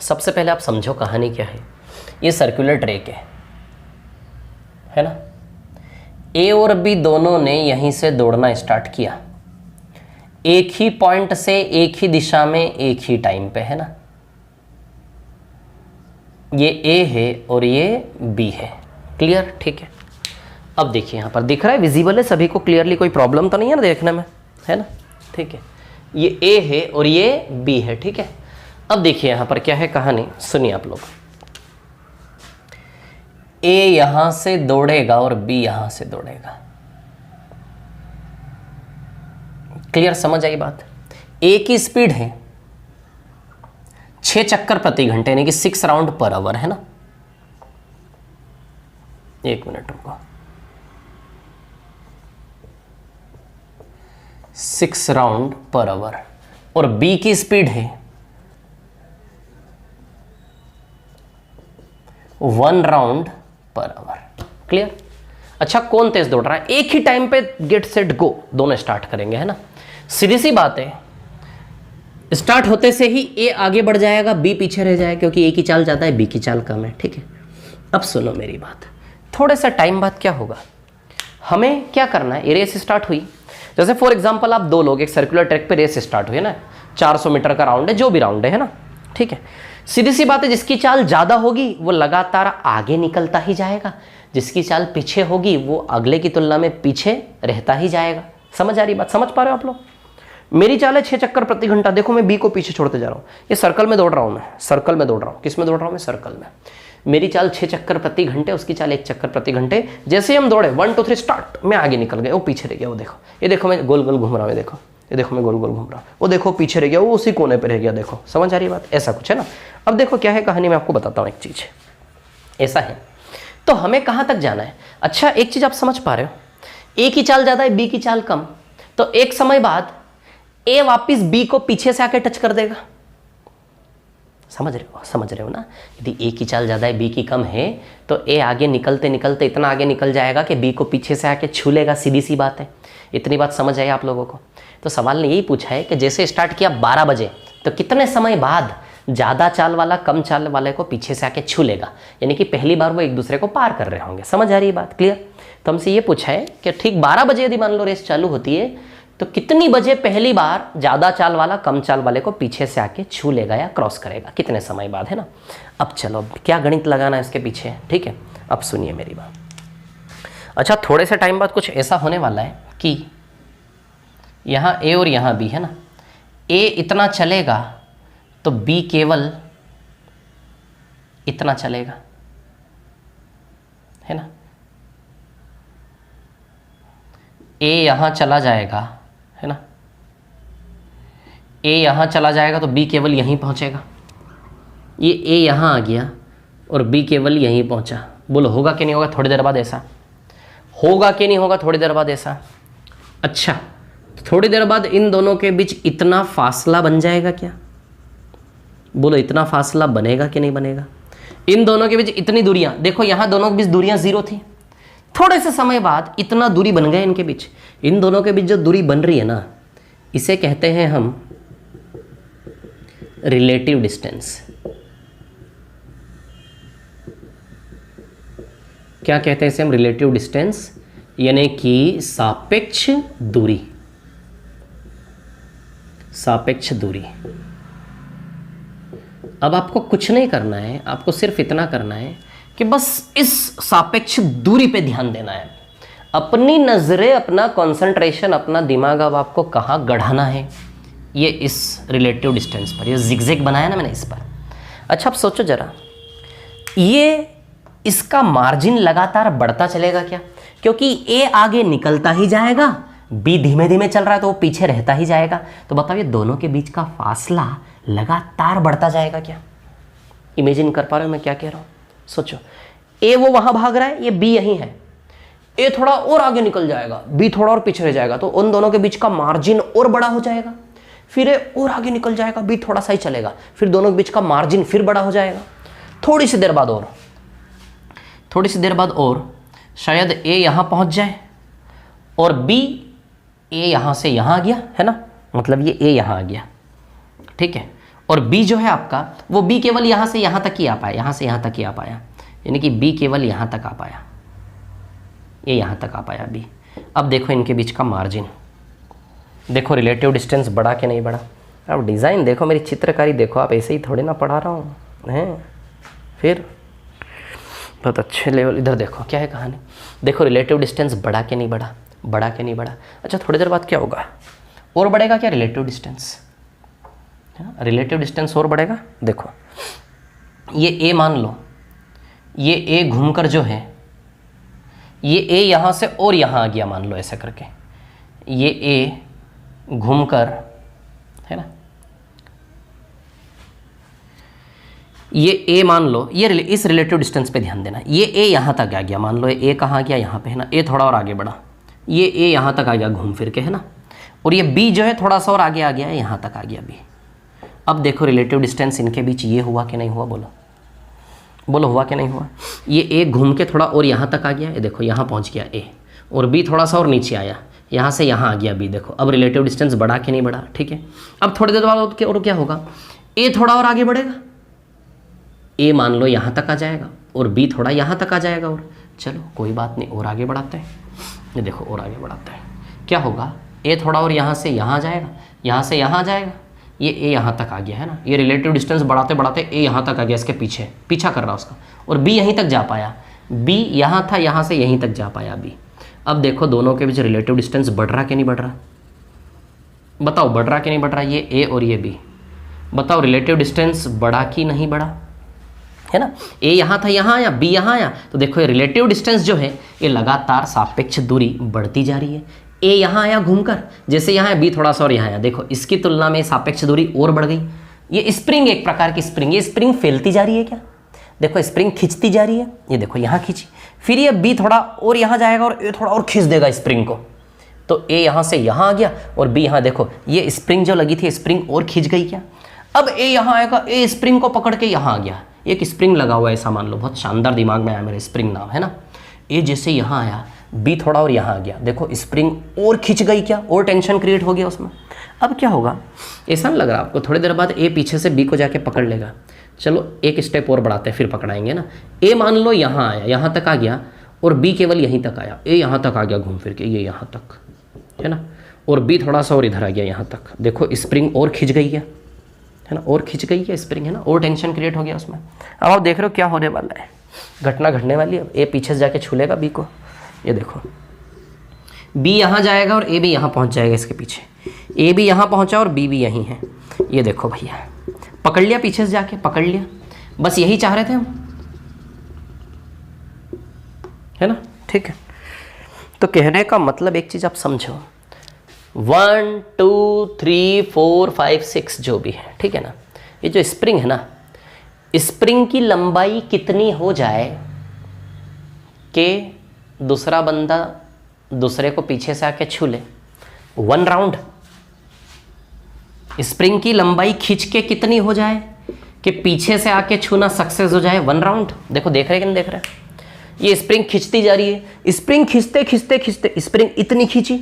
सबसे पहले आप समझो कहानी क्या है. ये सर्कुलर ट्रैक है ना? ए और बी दोनों ने यहीं से दौड़ना स्टार्ट किया. एक ही पॉइंट से एक ही दिशा में एक ही टाइम पे, है ना? ये ए है और ये बी है. क्लियर? ठीक है. अब देखिए यहां पर दिख रहा है, विजिबल है सभी को क्लियरली, कोई प्रॉब्लम तो नहीं है ना देखने में, है ना? ठीक है. ये ए है और ये बी है. ठीक है. अब देखिए यहां पर क्या है कहानी, सुनिए आप लोग. ए यहां से दौड़ेगा और बी यहां से दौड़ेगा. क्लियर? समझ आई बात? ए की स्पीड है 6 चक्कर प्रति घंटे, यानी कि 6 राउंड पर आवर, है ना? 1 मिनट रुको. 6 राउंड पर आवर. और बी की स्पीड है 1 राउंड पर आवर. क्लियर? अच्छा, कौन तेज दौड़ रहा है? एक ही टाइम पे गेट सेट गो दोनों स्टार्ट करेंगे, है ना? सीधी सी बात है. स्टार्ट होते से ही ए आगे बढ़ जाएगा, बी पीछे रह जाएगा, क्योंकि ए की चाल ज़्यादा है, बी की चाल कम है. ठीक है. अब सुनो मेरी बात. थोड़े सा टाइम बाद क्या होगा, हमें क्या करना है. ये रेस स्टार्ट हुई. जैसे फॉर एग्जांपल आप 2 लोग एक सर्कुलर ट्रैक पे रेस स्टार्ट हुई, है ना? 400 मीटर का राउंड है, जो भी राउंड है ना? ठीक है. सीधी सी बात है, जिसकी चाल ज़्यादा होगी वो लगातार आगे निकलता ही जाएगा, जिसकी चाल पीछे होगी वो अगले की तुलना में पीछे रहता ही जाएगा. समझ आ रही बात? समझ पा रहे हो आप लोग? मेरी चाल है 6 चक्कर प्रति घंटा. देखो मैं बी को पीछे छोड़ते जा रहा हूँ. ये सर्कल में दौड़ रहा हूँ मैं, सर्कल में दौड़ रहा हूँ. किस में दौड़ रहा हूँ मैं? सर्कल में. मेरी चाल 6 चक्कर प्रति घंटे, उसकी चाल 1 चक्कर प्रति घंटे. जैसे ही हम दौड़े 1 2 3 स्टार्ट, मैं आगे निकल गया, वो पीछे रह गया. वो देखो, ये देखो मैं गोल गोल घूम रहा हूँ. देखो, ये देखो मैं गोल गोल घूम रहा हूँ. वो देखो पीछे रह गया, वो उसी कोने पर रह गया. देखो समझ आ रही बात? ऐसा कुछ है ना. अब देखो क्या है कहानी, मैं आपको बताता हूँ एक चीज़. ऐसा है तो हमें कहाँ तक जाना है? अच्छा, एक चीज़ आप समझ पा रहे हो, ए की चाल ज़्यादा है, बी की चाल कम. तो एक समय बाद ए वापिस बी को पीछे से आके टच कर देगा। समझ रहे हो ना। यदि ए की चाल ज़्यादा है, बी की कम है, तो ए आगे निकलते निकलते इतना आगे निकल जाएगा कि बी को पीछे से आके छू लेगा। सीधी सी बात है। इतनी बात समझ आई आप लोगों को। तो सवाल ने यही पूछा है कि जैसे स्टार्ट किया 12 बजे, तो कितने समय बाद ज़्यादा चाल वाला कम चाल वाले को पीछे से आके छू लेगा। यानी कि पहली बार वो एक दूसरे को पार कर रहे होंगे। समझ आ रही है बात? क्लियर? तो हमसे ये पूछा है कि ठीक 12 बजे यदि मान लो रेस चालू होती है, तो कितनी बजे पहली बार ज़्यादा चाल वाला कम चाल वाले को पीछे से आके छू लेगा या क्रॉस करेगा, कितने समय बाद, है ना। अब चलो क्या गणित लगाना है इसके पीछे, ठीक है। अब सुनिए मेरी बात। अच्छा, थोड़े से टाइम बाद कुछ ऐसा होने वाला है कि यहाँ ए और यहाँ बी है ना, ए इतना चलेगा तो बी केवल इतना चलेगा, है ना। ए यहाँ चला जाएगा, है ना, ए यहाँ चला जाएगा तो बी केवल यहीं पहुँचेगा। ये ए यहाँ आ गया और बी केवल यहीं पहुँचा। बोलो होगा कि नहीं होगा थोड़ी देर बाद ऐसा? होगा कि नहीं होगा थोड़ी देर बाद ऐसा? अच्छा, तो थोड़ी देर बाद इन दोनों के बीच इतना फासला बन जाएगा क्या? बोलो इतना फासला बनेगा कि नहीं बनेगा? इन दोनों के बीच इतनी दूरियां, देखो यहाँ दोनों के बीच दूरियां 0 थी, थोड़े से समय बाद इतना दूरी बन गए इनके बीच। इन दोनों के बीच जो दूरी बन रही है ना, इसे कहते हैं हम रिलेटिव डिस्टेंस। क्या कहते हैं इसे हम? रिलेटिव डिस्टेंस, यानी कि सापेक्ष दूरी। सापेक्ष दूरी। अब आपको कुछ नहीं करना है, आपको सिर्फ इतना करना है कि बस इस सापेक्ष दूरी पे ध्यान देना है। अपनी नज़रें, अपना कंसंट्रेशन, अपना दिमाग अब आपको कहाँ गढ़ाना है? ये इस रिलेटिव डिस्टेंस पर। ये जिगजैग बनाया ना मैंने इस पर। अच्छा, अब सोचो जरा, ये इसका मार्जिन लगातार बढ़ता चलेगा क्या? क्योंकि ए आगे निकलता ही जाएगा, बी धीमे धीमे चल रहा है तो वो पीछे रहता ही जाएगा। तो बताओ ये दोनों के बीच का फासला लगातार बढ़ता जाएगा क्या? इमेजिन कर पा रहे हो मैं क्या कह रहा हूँ? सोचो, ए वो वहां भाग रहा है, ये बी यहीं है। ए थोड़ा और आगे निकल जाएगा, बी थोड़ा और पीछे रह जाएगा, तो उन दोनों के बीच का मार्जिन और बड़ा हो जाएगा। फिर ए और आगे निकल जाएगा, बी थोड़ा सा ही चलेगा, फिर दोनों के बीच का मार्जिन फिर बड़ा हो जाएगा। थोड़ी सी देर बाद और शायद ए यहां पहुंच जाए और बी, ए यहां से यहां आ गया, है ना, मतलब ये ए यहां आ गया, ठीक है। और बी जो है आपका, वो बी केवल यहाँ से यहाँ तक ही आ पाया, यहाँ से यहाँ तक ही आ पाया, यानी कि बी केवल यहाँ तक आ पाया, ये यहाँ तक आ पाया बी। अब देखो इनके बीच का मार्जिन, देखो रिलेटिव डिस्टेंस बढ़ा कि नहीं बढ़ा। अब डिज़ाइन देखो, मेरी चित्रकारी देखो, आप ऐसे ही थोड़ी ना पढ़ा रहा हूँ हैं। फिर बहुत अच्छे लेवल, इधर देखो क्या है कहानी। देखो रिलेटिव डिस्टेंस बढ़ा कि नहीं बढ़ा, बढ़ा कि नहीं बढ़ा। अच्छा, थोड़ी देर बाद क्या होगा? और बढ़ेगा क्या रिलेटिव डिस्टेंस? रिलेटिव डिस्टेंस और बढ़ेगा। देखो ये ए मान लो, ये ए घूमकर जो है, ये ए यहाँ से और यहाँ आ गया, मान लो ऐसा करके, ये ए घूमकर, है ना, ये ए मान लो, ये इस रिलेटिव डिस्टेंस पे ध्यान देना। ये ए यहाँ तक आ गया, मान लो ए कहाँ गया, यहाँ पे, है ना। ए थोड़ा और आगे बढ़ा, ये ए यहाँ तक आ गया घूम फिर के, है ना। और ये बी जो है थोड़ा सा और आगे आ गया, यहाँ तक आ गया बी। अब देखो रिलेटिव डिस्टेंस इनके बीच ये हुआ कि नहीं हुआ? बोलो बोलो, हुआ कि नहीं हुआ? ये ए घूम के थोड़ा और यहाँ तक आ गया, ये देखो यहाँ पहुँच गया ए, और बी थोड़ा सा और नीचे आया, यहाँ से यहाँ आ गया बी। देखो अब रिलेटिव डिस्टेंस बढ़ा कि नहीं बढ़ा? ठीक है। अब थोड़ी देर बाद और क्या होगा? ए थोड़ा और आगे बढ़ेगा, ए मान लो यहाँ तक आ जाएगा और बी थोड़ा यहाँ तक आ जाएगा। और चलो कोई बात नहीं, और आगे बढ़ाते हैं। ये देखो और आगे बढ़ाते हैं, क्या होगा? ए थोड़ा और यहाँ से यहाँ आ जाएगा, यहाँ से यहाँ आ जाएगा, ये ए यहाँ तक आ गया, है ना। ये रिलेटिव डिस्टेंस बढ़ाते बढ़ाते ए यहाँ तक आ गया, इसके पीछे पीछा कर रहा उसका, और बी यहीं तक जा पाया। बी यहाँ था, यहाँ से यहीं तक जा पाया बी। अब देखो दोनों के बीच रिलेटिव डिस्टेंस बढ़ रहा कि नहीं बढ़ रहा? बताओ बढ़ रहा कि नहीं बढ़ रहा? ये ए और ये बी, बताओ रिलेटिव डिस्टेंस बढ़ा कि नहीं बढ़ा, है ना। ए यहाँ था, यहाँ आया, बी यहाँ आया, तो देखो ये रिलेटिव डिस्टेंस जो है ये लगातार सापेक्ष दूरी बढ़ती जा रही है। ए यहाँ आया घूमकर, जैसे यहाँ है, बी थोड़ा सा और यहाँ आया, देखो इसकी तुलना में सापेक्ष दूरी और बढ़ गई। ये स्प्रिंग, एक प्रकार की स्प्रिंग, ये स्प्रिंग फैलती जा रही है क्या? देखो स्प्रिंग खींचती जा रही है, ये देखो यहाँ खींची, फिर ये बी थोड़ा और यहाँ जाएगा और ये थोड़ा और खींच देगा स्प्रिंग को, तो ए यहाँ से यहाँ आ गया और बी यहाँ, देखो ये स्प्रिंग जो लगी थी स्प्रिंग और खींच गई क्या। अब ए यहाँ आएगा, ए स्प्रिंग को पकड़ के यहाँ आ गया, एक स्प्रिंग लगा हुआ है ऐसा मान लो, बहुत शानदार दिमाग में आया मेरे, स्प्रिंग नाम है ना। ए जैसे यहाँ आया, बी थोड़ा और यहाँ आ गया, देखो स्प्रिंग और खींच गई क्या, और टेंशन क्रिएट हो गया उसमें। अब क्या होगा, ऐसा नहीं लग रहा आपको, थोड़ी देर बाद ए पीछे से बी को जाके पकड़ लेगा। चलो एक स्टेप और बढ़ाते हैं फिर पकड़ाएंगे ना। ए मान लो यहाँ आया, यहाँ तक आ गया और बी केवल यहीं तक आया, ए यहाँ तक आ गया घूम फिर के, ये यहाँ तक है ना, और बी थोड़ा सा और इधर आ गया यहाँ तक, देखो स्प्रिंग और खिंच गई है ना, और खिंच गई है स्प्रिंग है ना, और टेंशन क्रिएट हो गया उसमें। अब आप देख रहे हो क्या होने वाला है, घटना घटने वाली है। ए पीछे से जाके छू लेगा बी को, ये देखो बी यहाँ जाएगा और ए भी यहाँ पहुँच जाएगा इसके पीछे, ए भी यहाँ पहुँचा और बी भी यहीं है, ये देखो भैया पकड़ लिया, पीछे से जाके पकड़ लिया, बस यही चाह रहे थे हम, है ना। ठीक है, तो कहने का मतलब एक चीज़ आप समझो, 1 2 3 4 5 6 जो भी है, ठीक है ना, ये जो स्प्रिंग है ना, स्प्रिंग की लंबाई कितनी हो जाए कि दूसरा बंदा दूसरे को पीछे से आके छू ले, 1 राउंड। स्प्रिंग की लंबाई खींच के कितनी हो जाए कि पीछे से आके छूना सक्सेस हो जाए, 1 राउंड। देखो देख रहे हैं कि नहीं देख रहे हैं, ये स्प्रिंग खींचती जा रही है, स्प्रिंग खींचते खींचते खींचते स्प्रिंग इतनी खींची,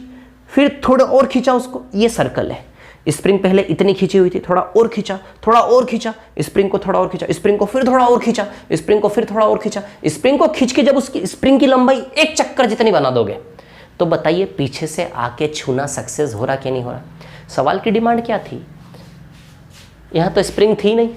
फिर थोड़ा और खींचा उसको, ये सर्कल है। स्प्रिंग पहले इतनी खींची हुई थी, थोड़ा और खींचा, थोड़ा और खींचा, स्प्रिंग को थोड़ा और खींचा, स्प्रिंग को फिर थोड़ा और खींचा, स्प्रिंग को फिर थोड़ा और खींचा, स्प्रिंग को खींच के जब उसकी स्प्रिंग की लंबाई एक चक्कर जितनी बना दोगे तो बताइए पीछे से आके छूना सक्सेस हो रहा कि नहीं हो रहा। सवाल की डिमांड क्या थी, यहाँ तो स्प्रिंग थी नहीं,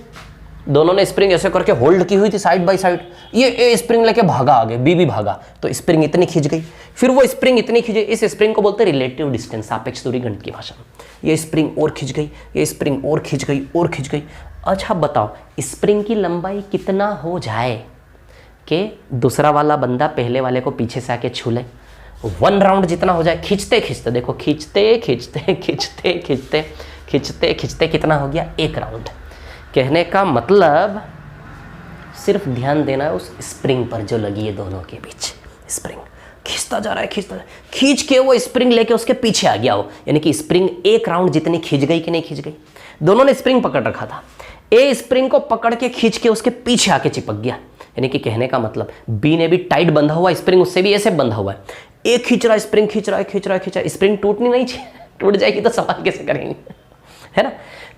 दोनों ने स्प्रिंग ऐसे करके होल्ड की हुई थी साइड बाय साइड, ये ए स्प्रिंग लेके भागा आगे, बी भी भागा, तो स्प्रिंग इतनी खींच गई, फिर वो स्प्रिंग इतनी खींच गई, इस स्प्रिंग को बोलते हैं रिलेटिव डिस्टेंस, सापेक्ष दूरी गणित की भाषा में। ये स्प्रिंग और खींच गई, ये स्प्रिंग और खींच गई और खींच गई। अच्छा बताओ स्प्रिंग की लंबाई कितना हो जाए कि दूसरा वाला बंदा पहले वाले को पीछे से आके छू ले, 1 राउंड जितना हो जाए, खींचते खींचते, देखो खींचते खींचते खींचते खींचते खींचते खींचते कितना हो गया, 1 राउंड। कहने का मतलब सिर्फ ध्यान देना है उस स्प्रिंग पर जो लगी है दोनों के बीच, स्प्रिंग खींचता जा रहा है, खींचता जा रहा है, खींच के वो स्प्रिंग लेके उसके पीछे आ गया हो, यानी कि स्प्रिंग 1 राउंड जितनी खींच गई कि नहीं खींच गई। दोनों ने स्प्रिंग पकड़ रखा था, ए स्प्रिंग को पकड़ के खींच के उसके पीछे आके चिपक गया, यानी कि कहने का मतलब बी ने भी टाइट बंधा हुआ, स्प्रिंग उससे भी ऐसे बंधा हुआ है, एक खींच रहा है, स्प्रिंग खींच रहा है, खींच रहा है, खींच रहा है, स्प्रिंग टूटनी नहीं चाहिए, टूट जाएगी तो सवाल कैसे करेंगे, है ना।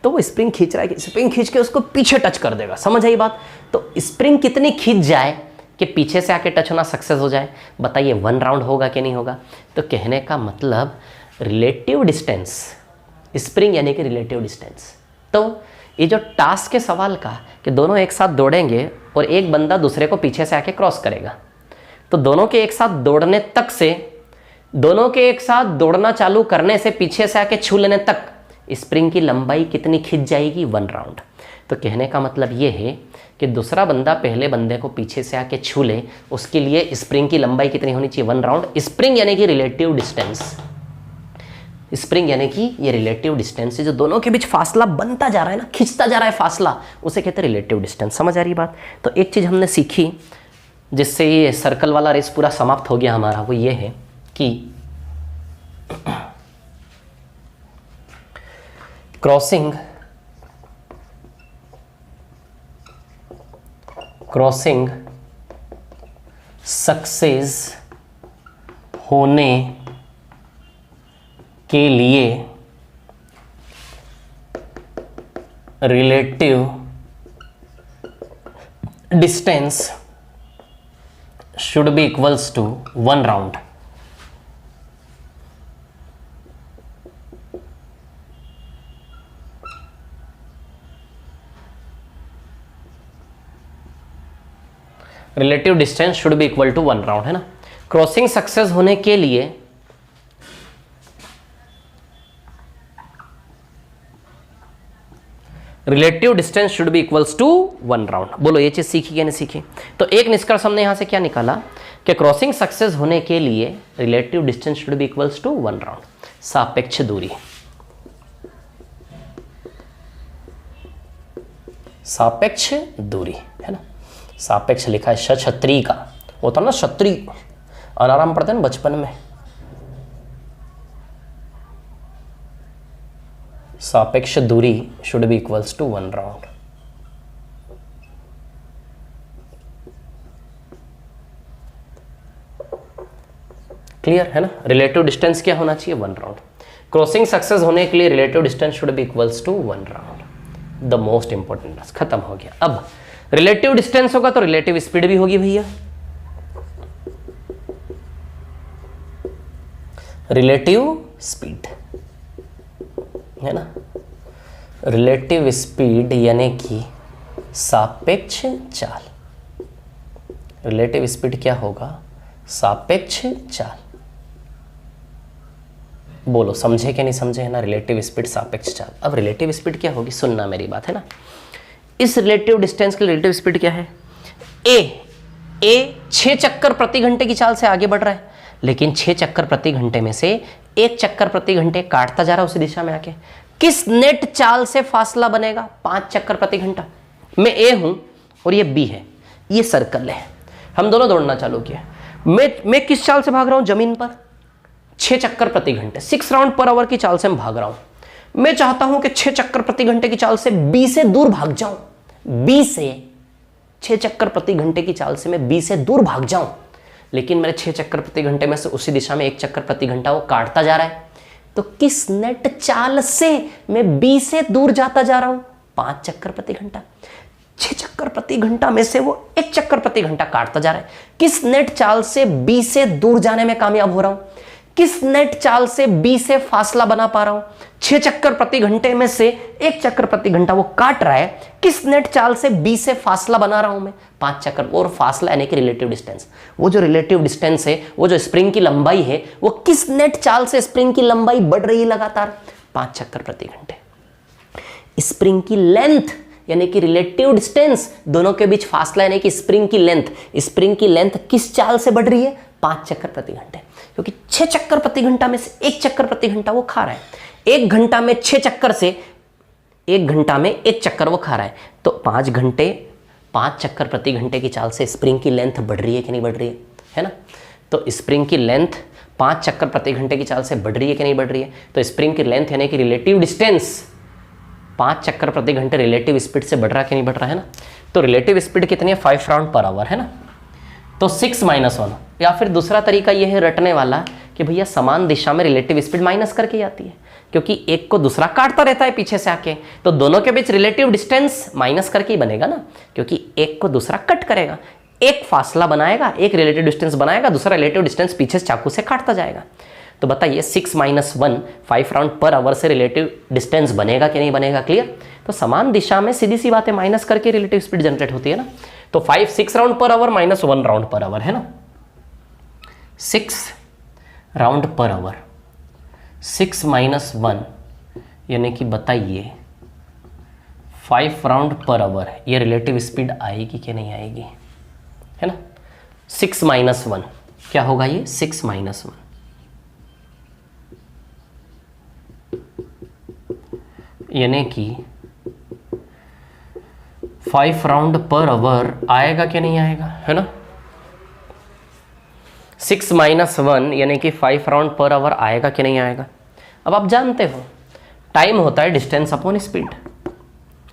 तो वो स्प्रिंग खींच रहा है, स्प्रिंग खींच के उसको पीछे टच कर देगा, समझ आई बात। तो स्प्रिंग कितनी खींच जाए कि पीछे से आके टच होना सक्सेस हो जाए, बताइए 1 राउंड होगा कि नहीं होगा। तो कहने का मतलब रिलेटिव डिस्टेंस, स्प्रिंग यानी कि रिलेटिव डिस्टेंस। तो ये जो टास्क के सवाल का कि दोनों एक साथ दौड़ेंगे और एक बंदा दूसरे को पीछे से आके क्रॉस करेगा, तो दोनों के एक साथ दौड़ने तक से, दोनों के एक साथ दौड़ना चालू करने से पीछे से आके छू लेने तक स्प्रिंग की लंबाई कितनी खिंच जाएगी, 1 राउंड। तो कहने का मतलब ये है कि दूसरा बंदा पहले बंदे को पीछे से आके छू ले, उसके लिए स्प्रिंग की लंबाई कितनी होनी चाहिए, 1 राउंड। स्प्रिंग यानी कि रिलेटिव डिस्टेंस, स्प्रिंग यानी कि ये रिलेटिव डिस्टेंस है, जो दोनों के बीच फासला बनता जा रहा है ना, खिंचता जा रहा है फासला, उसे कहते हैं रिलेटिव डिस्टेंस। समझ आ रही बात। तो एक चीज़ हमने सीखी जिससे ये सर्कल वाला रेस पूरा समाप्त हो गया हमारा, वो ये है कि क्रॉसिंग सक्सेस होने के लिए relative distance should be equals to 1 round. Relative distance should be equal to 1 round, है ना। क्रॉसिंग सक्सेस होने के लिए relative distance should be equals to 1 round. बोलो ये चीज सीखी या नहीं सीखी। तो एक निष्कर्ष हमने यहां से क्या निकाला कि क्रॉसिंग सक्सेस होने के लिए relative distance should be equals to 1 round, सापेक्ष दूरी। सापेक्ष दूरी, है ना। सापेक्ष लिखा है छतरी का, होता ना छतरी, अनाराम पढ़ते हैं ना बचपन में, सापेक्ष दूरी should be equals to 1 round. Clear है ना? रिलेटिव डिस्टेंस क्या होना चाहिए? 1 राउंड। क्रॉसिंग सक्सेस होने के लिए relative distance should be equals to 1 round. The most important, खत्म हो गया। अब रिलेटिव डिस्टेंस होगा तो रिलेटिव स्पीड भी होगी भैया। रिलेटिव स्पीड है ना, रिलेटिव स्पीड यानी कि सापेक्ष चाल। रिलेटिव स्पीड क्या होगा? सापेक्ष चाल। बोलो समझे कि नहीं समझे, है ना? रिलेटिव स्पीड सापेक्ष चाल। अब रिलेटिव स्पीड क्या होगी, सुनना मेरी बात, है ना। इस रिलेटिव डिस्टेंस की रिलेटिव स्पीड क्या है? ए 6 चक्कर प्रति घंटे की चाल से आगे बढ़ रहा है, लेकिन 6 चक्कर प्रति घंटे में से 1 चक्कर प्रति घंटे काटता जा रहा है उसी दिशा में आके। किस नेट चाल से फासला बनेगा? 5 चक्कर प्रति घंटा। मैं ए हूं और ये बी है, ये सर्कल है, हम दोनों दौड़ना चालू किया। मैं किस चाल से भाग रहा हूं? जमीन पर 6 चक्कर प्रति घंटे, 6 राउंड पर आवर की चाल से मैं भाग रहा हूं। मैं चाहता हूं कि 6 चक्कर प्रति घंटे की चाल से बी से दूर भाग जाऊं। बी से 6 चक्कर प्रति घंटे की चाल से मैं बी से दूर भाग जाऊं, लेकिन मेरे 6 चक्कर प्रति घंटे में से उसी दिशा में 1 चक्कर प्रति घंटा वो काटता जा रहा है। तो किस नेट चाल से मैं बी से दूर जाता जा रहा हूं? 5 चक्कर प्रति घंटा। 6 चक्कर प्रति घंटा में से वो 1 चक्कर प्रति घंटा काटता जा रहा है। किस नेट चाल से बी से दूर जाने में कामयाब हो रहा हूं? किस नेट चाल से बी से फासला बना पा रहा हूं? 6 चक्कर प्रति घंटे में से 1 चक्कर प्रति घंटा वो काट रहा है। किस नेट चाल से बी से फासला बना रहा हूं मैं? 5 चक्कर। और फासला यानी कि रिलेटिव डिस्टेंस। वो जो रिलेटिव डिस्टेंस है, वो जो स्प्रिंग की लंबाई है, वो किस नेट चाल से स्प्रिंग की लंबाई बढ़ रही है लगातार? 5 चक्कर प्रति घंटे। स्प्रिंग की लेंथ यानी कि रिलेटिव डिस्टेंस, दोनों के बीच फासला यानी कि स्प्रिंग की लेंथ। स्प्रिंग की लेंथ किस चाल से बढ़ रही है? 5 चक्कर प्रति घंटे। क्योंकि 6 चक्कर प्रति घंटा में से 1 चक्कर प्रति घंटा वो खा रहा है। 1 घंटा में 6 चक्कर से 1 घंटा में 1 चक्कर वो खा रहा है। तो 5 घंटे 5 चक्कर प्रति घंटे की चाल से स्प्रिंग की लेंथ बढ़ रही है कि नहीं बढ़ रही है ना? तो स्प्रिंग की लेंथ 5 चक्कर प्रति घंटे की चाल से बढ़ रही है कि नहीं बढ़ रही है? तो स्प्रिंग की लेंथ यानी कि रिलेटिव डिस्टेंस 5 चक्कर प्रति घंटे रिलेटिव स्पीड से बढ़ रहा है कि नहीं बढ़ रहा है ना? तो रिलेटिव स्पीड कितनी है? 5 राउंड पर आवर, है ना? तो 6 - 1। या फिर दूसरा तरीका यह है रटने वाला कि भैया समान दिशा में रिलेटिव स्पीड माइनस करके आती है, क्योंकि एक को दूसरा काटता रहता है पीछे से आके, तो दोनों के बीच रिलेटिव डिस्टेंस माइनस करके ही बनेगा ना, क्योंकि एक को दूसरा कट करेगा। एक फासला बनाएगा, एक रिलेटिव डिस्टेंस बनाएगा, दूसरा रिलेटिव डिस्टेंस पीछे से चाकू से काटता जाएगा। तो बताइए 6 - 1 5 राउंड पर आवर से रिलेटिव डिस्टेंस बनेगा कि नहीं बनेगा? क्लियर? तो समान दिशा में सीधी सी बातें माइनस करके रिलेटिव स्पीड जनरेट होती है ना। तो 6 round per our - 1 round per hour, है ना? 6 राउंड पर आवर 6 - 1 यानी कि बताइए 5 राउंड पर आवर, ये रिलेटिव स्पीड आएगी कि नहीं आएगी, है ना? 6 - 1 क्या होगा? ये 6 - 1 यानी कि 5 राउंड पर आवर आएगा कि नहीं आएगा, है ना? 6 - 1 यानी कि 5 राउंड पर आवर आएगा कि नहीं आएगा? अब आप जानते हो टाइम होता है डिस्टेंस अपॉन स्पीड।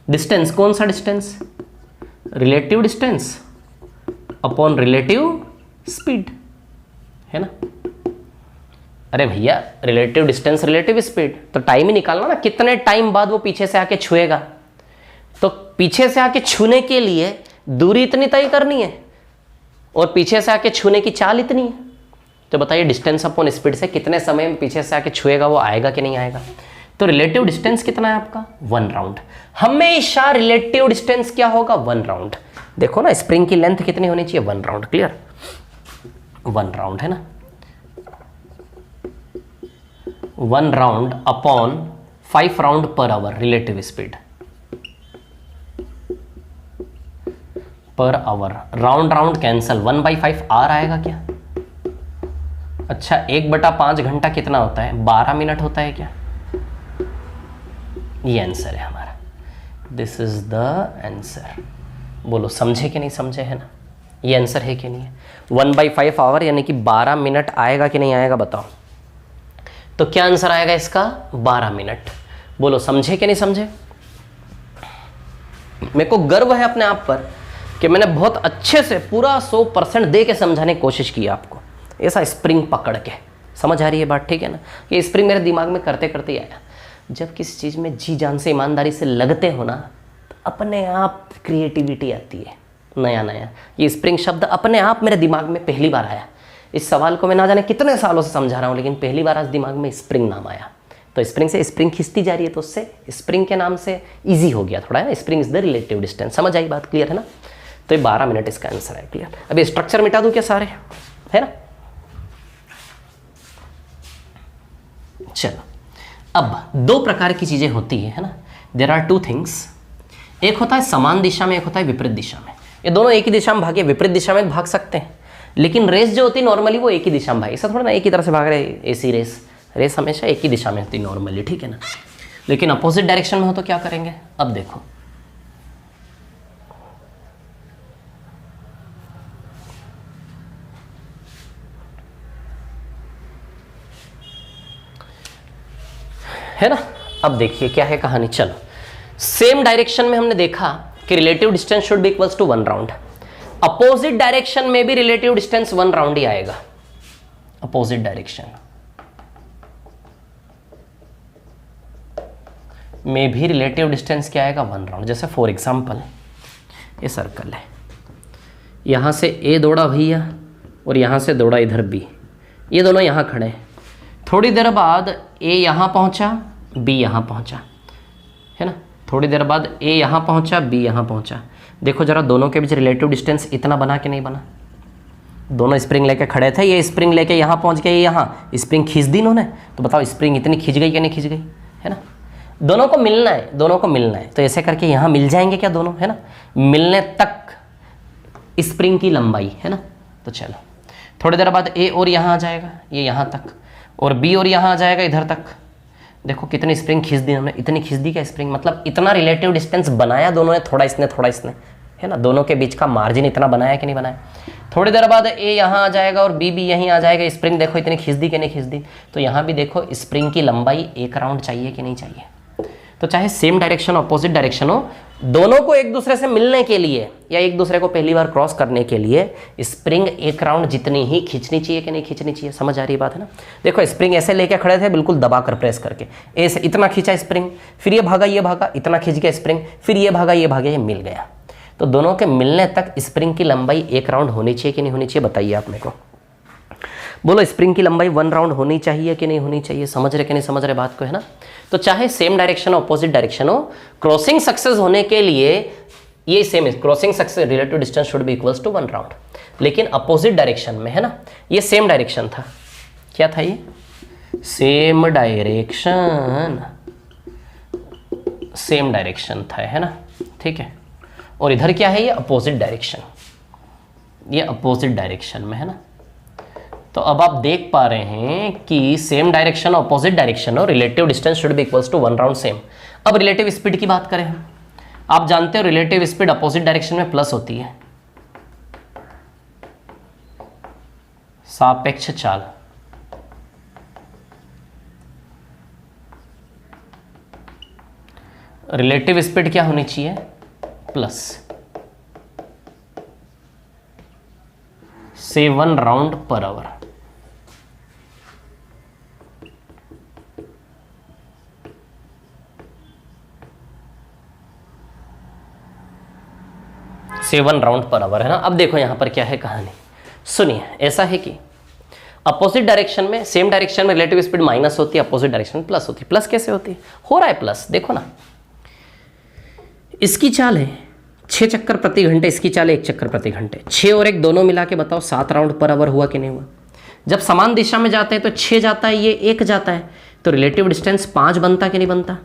डिस्टेंस कौन सा distance? Relative distance upon relative speed, है ना? अरे भैया रिलेटिव डिस्टेंस रिलेटिव स्पीड, तो टाइम ही निकालना ना, कितने टाइम बाद वो पीछे से आके छुएगा। तो पीछे से आके छूने के लिए दूरी इतनी तय करनी है और पीछे से आके छूने की चाल इतनी है। तो बताइए डिस्टेंस अपॉन स्पीड से कितने समय में पीछे से आके छुएगा, वो आएगा कि नहीं आएगा? तो रिलेटिव डिस्टेंस कितना है आपका? 1 राउंड। हमेशा रिलेटिव डिस्टेंस क्या होगा? 1 राउंड। देखो ना स्प्रिंग की लेंथ कितनी होनी चाहिए? 1 राउंड। क्लियर? 1 राउंड, है ना? 1 round upon 5 round per hour relative speed per hour. Round round cancel, 1/5 आर आएगा क्या? अच्छा 1/5 घंटा कितना होता है? 12 मिनट होता है क्या? ये आंसर है हमारा। This is the answer. बोलो समझे कि नहीं समझे, है ना? ये आंसर है कि नहीं है? 1/5 आवर यानी कि 12 मिनट आएगा कि नहीं आएगा बताओ? तो क्या आंसर आएगा इसका? 12 मिनट। बोलो समझे कि नहीं समझे? मेरे को गर्व है अपने आप पर कि मैंने बहुत अच्छे से पूरा 100% दे के समझाने की कोशिश की आपको, ऐसा स्प्रिंग पकड़ के। समझ आ रही है बात? ठीक है ना? ये स्प्रिंग मेरे दिमाग में करते करते ही आया। जब किसी चीज़ में जी जान से ईमानदारी से लगते हो ना, तो अपने आप क्रिएटिविटी आती है नया नया। ये स्प्रिंग शब्द अपने आप मेरे दिमाग में पहली बार आया। इस सवाल को मैं ना जाने कितने सालों से समझा रहा हूँ, लेकिन पहली बार आज दिमाग में स्प्रिंग नाम आया। तो स्प्रिंग से स्प्रिंग खिंचती जा रही है, तो उससे स्प्रिंग के नाम से ईजी हो गया थोड़ा, है ना? Spring is the relative distance. समझ आई बात? क्लियर है ना? तो ये 12 मिनट इसका आंसर है। क्लियर? अभी स्ट्रक्चर मिटा दूं क्या सारे, है ना? चलो, अब दो प्रकार की चीजें होती है ना? There are two things. एक होता है समान दिशा में, एक होता है विपरीत दिशा में। ये दोनों एक ही दिशा में भागे, विपरीत दिशा में भाग सकते हैं, लेकिन रेस जो होती है नॉर्मली वो एक ही दिशा में भागे। ऐसा थोड़ा ना एक ही तरह से भाग रहे ऐसी रेस हमेशा एक ही दिशा में होती है नॉर्मली, ठीक है ना? लेकिन अपोजिट डायरेक्शन में हो तो क्या करेंगे? अब देखो, है ना? अब देखिए क्या है कहानी। चलो, सेम डायरेक्शन में हमने देखा कि relative distance should be equals to 1 round. Opposite direction में भी रिलेटिव डिस्टेंस 1 राउंड ही आएगा। अपोजिट डायरेक्शन में भी रिलेटिव डिस्टेंस क्या आएगा? 1 राउंड। जैसे फॉर एग्जांपल ये सर्कल है, यहां से ए दौड़ा भैया और यहां से दौड़ा इधर बी, ये दोनों यहां खड़े हैं। थोड़ी देर बाद ए यहाँ पहुँचा, बी यहाँ पहुँचा, है ना? थोड़ी देर बाद ए यहाँ पहुँचा, बी यहाँ पहुँचा। देखो जरा, दोनों के बीच रिलेटिव डिस्टेंस इतना बना कि नहीं बना? दोनों स्प्रिंग लेके खड़े थे, ये स्प्रिंग लेके यहाँ पहुँच गए, यहाँ स्प्रिंग खींच दी इन्होंने, तो बताओ स्प्रिंग इतनी खींच गई कि नहीं खींच गई, है ना? दोनों को मिलना है, दोनों को मिलना है, तो ऐसे करके यहाँ मिल जाएंगे क्या दोनों, है ना? मिलने तक स्प्रिंग की लंबाई, है ना? तो चलो, थोड़ी देर बाद ए और यहाँ आ जाएगा, ये यहाँ तक, और बी और यहाँ आ जाएगा इधर तक। देखो कितनी स्प्रिंग खींच दी हमने, इतनी खींच दी क्या स्प्रिंग? मतलब इतना रिलेटिव डिस्टेंस बनाया दोनों ने, थोड़ा इसने, है ना? दोनों के बीच का मार्जिन इतना बनाया कि नहीं बनाया? थोड़ी देर बाद ए यहाँ आ जाएगा और बी भी यहीं आ जाएगा। स्प्रिंग देखो इतनी खींच दी कि नहीं खींच दी? तो यहाँ भी देखो स्प्रिंग की लंबाई 1 राउंड चाहिए कि नहीं चाहिए? तो चाहे सेम डायरेक्शन अपोजिट डायरेक्शन हो, दोनों को एक दूसरे से मिलने के लिए या एक दूसरे को पहली बार क्रॉस करने के लिए स्प्रिंग 1 राउंड जितनी ही खींचनी चाहिए कि नहीं खींचनी चाहिए? समझ आ रही बात है ना? देखो स्प्रिंग ऐसे लेके खड़े थे, बिल्कुल दबाकर प्रेस करके, ऐसे इतना खींचा स्प्रिंग, फिर ये भागा, इतना खींच गया स्प्रिंग, फिर ये भागा, ये मिल गया। तो दोनों के मिलने तक स्प्रिंग की लंबाई 1 राउंड होनी चाहिए कि नहीं होनी चाहिए? बताइए आप मेरे को, बोलो स्प्रिंग की लंबाई 1 राउंड होनी चाहिए कि नहीं होनी चाहिए? समझ रहे कि नहीं समझ रहे बात को, है ना? तो चाहे सेम डायरेक्शन हो अपोजिट डायरेक्शन हो, क्रॉसिंग सक्सेस होने के लिए ये सेम है, crossing success relative distance should be equals to 1 round. लेकिन अपोजिट डायरेक्शन में, है ना, ये सेम डायरेक्शन था। क्या था ये? सेम डायरेक्शन था, है ना? ठीक है। और इधर क्या है? ये अपोजिट डायरेक्शन, ये अपोजिट डायरेक्शन में, है ना? तो अब आप देख पा रहे हैं कि सेम डायरेक्शन और अपोजिट डायरेक्शन और relative distance should be equals to 1 round same. अब रिलेटिव स्पीड की बात करें हम, आप जानते हो रिलेटिव स्पीड अपोजिट डायरेक्शन में प्लस होती है, सापेक्ष चाल। रिलेटिव स्पीड क्या होनी चाहिए? Plus 7 round per hour. Seven round per hour, है ना? अब देखो यहां पर क्या है कहानी, सुनिए। ऐसा है कि अपोजिट डायरेक्शन में, सेम डायरेक्शन में रिलेटिव स्पीड माइनस होती है, अपोजिट डायरेक्शन में प्लस होती है। प्लस कैसे होती है? हो रहा है प्लस, देखो ना, इसकी चाल है 6 चक्कर प्रति घंटे, इसकी चाल है 1 चक्कर प्रति घंटे। 6 और 1 दोनों मिला के बताओ 7 राउंड पर आवर हुआ कि नहीं हुआ? जब समान दिशा में जाते हैं तो 6 जाता है, ये 1 जाता है, तो रिलेटिव डिस्टेंस 5 बनता कि नहीं बनता?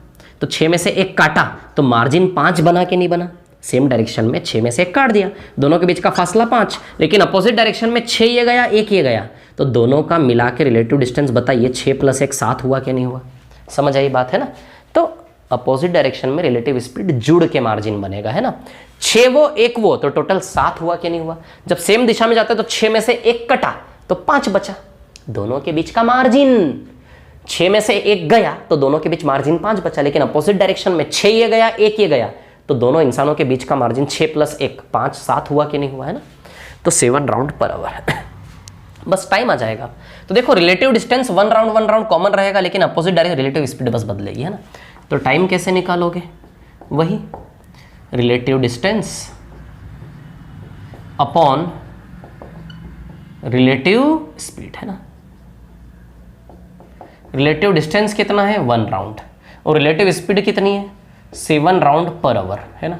तो 6 में से 1 काटा तो मार्जिन 5 बना कि नहीं बना? सेम डायरेक्शन में 6 में से 1 काट दिया, दोनों के बीच का फासला 5। लेकिन अपोजिट डायरेक्शन में 6 ये गया, 1 ये गया, तो दोनों का मिला के रिलेटिव डिस्टेंस बताइए 6 + 1 7 हुआ कि नहीं हुआ? समझ आई बात, है ना? तो अपोजिट डायरेक्शन में रिलेटिव स्पीड जुड़ के मार्जिन बनेगा, है ना? 6 वो 1 वो, तो टोटल 7 हुआ कि नहीं हुआ? जब सेम दिशा में जाता है तो 6 में से 1 कटा तो 5 बचा, दोनों के बीच का मार्जिन 6 में से एक गया तो दोनों के बीच मार्जिन 5 बचा, लेकिन अपोजिट डायरेक्शन में 6 ये गया 1 ये गया तो दोनों इंसानों के बीच का मार्जिन 6 + 1 5 7 हुआ कि नहीं हुआ, है ना। तो 7 राउंड पर आवर बस टाइम आ जाएगा। तो देखो रिलेटिव डिस्टेंस 1 राउंड कॉमन रहेगा, लेकिन अपोजिट डायरेक्शन रिलेटिव स्पीड बस बदलेगी, है ना। तो टाइम कैसे निकालोगे, वही relative distance upon relative speed, है ना। रिलेटिव डिस्टेंस कितना है 1 राउंड और रिलेटिव स्पीड कितनी है 7 राउंड पर आवर, है ना।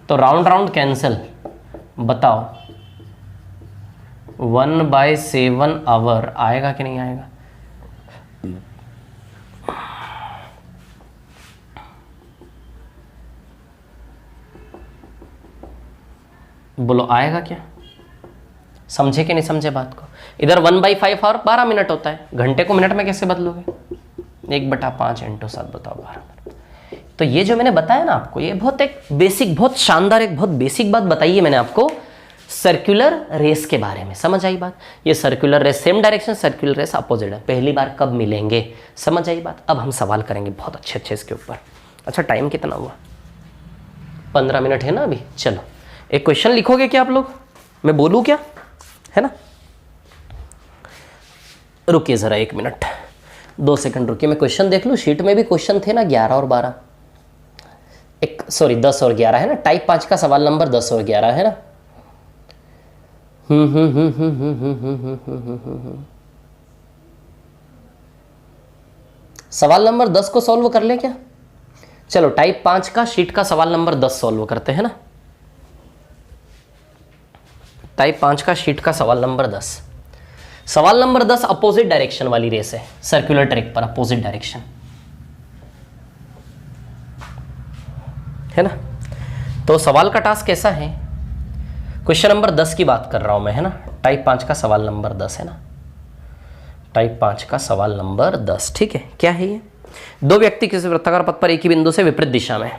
तो राउंड कैंसिल, बताओ 1/7 आवर आएगा कि नहीं आएगा। बोलो आएगा क्या, समझे कि नहीं समझे बात को। इधर 1/5 और 12 मिनट होता है, घंटे को मिनट में कैसे बदलोगे, 1/5 × 7 बताओ 12 मिनट। तो ये जो मैंने बताया ना आपको, ये बहुत एक बेसिक, बहुत शानदार, एक बहुत बेसिक बात बताई है मैंने आपको सर्कुलर रेस के बारे में। समझ आई बात। ये circular race same direction, circular race opposite है। पहली बार कब मिलेंगे, समझ आई बात। अब हम सवाल करेंगे बहुत अच्छे इसके ऊपर। अच्छा टाइम कितना हुआ, 15 मिनट है ना अभी। चलो एक क्वेश्चन लिखोगे क्या आप लोग, मैं बोलूँ क्या, है ना। रुकिए ज़रा 1 मिनट 2 सेकंड रुकिए, मैं क्वेश्चन देख लूँ। शीट में भी क्वेश्चन थे ना 11 और 12, 10 और 11 है ना। टाइप 5 का सवाल नंबर 10 और 11 है ना। सवाल नंबर 10 को सॉल्व कर ले क्या। चलो टाइप 5 का शीट का सवाल नंबर 10 सॉल्व करते हैं ना। टाइप 5 का शीट का सवाल नंबर 10। सवाल नंबर 10 अपोजिट डायरेक्शन वाली रेस है, सर्कुलर ट्रैक पर अपोजिट डायरेक्शन, है ना। तो सवाल का टास्क कैसा है, क्वेश्चन नंबर 10 की बात कर रहा हूं मैं, है ना। टाइप 5 का सवाल नंबर 10 है ना। टाइप 5 का सवाल नंबर 10, ठीक है। क्या है ये, दो व्यक्ति किसी वृत्ताकार पथ पर एक ही बिंदु से विपरीत दिशा में,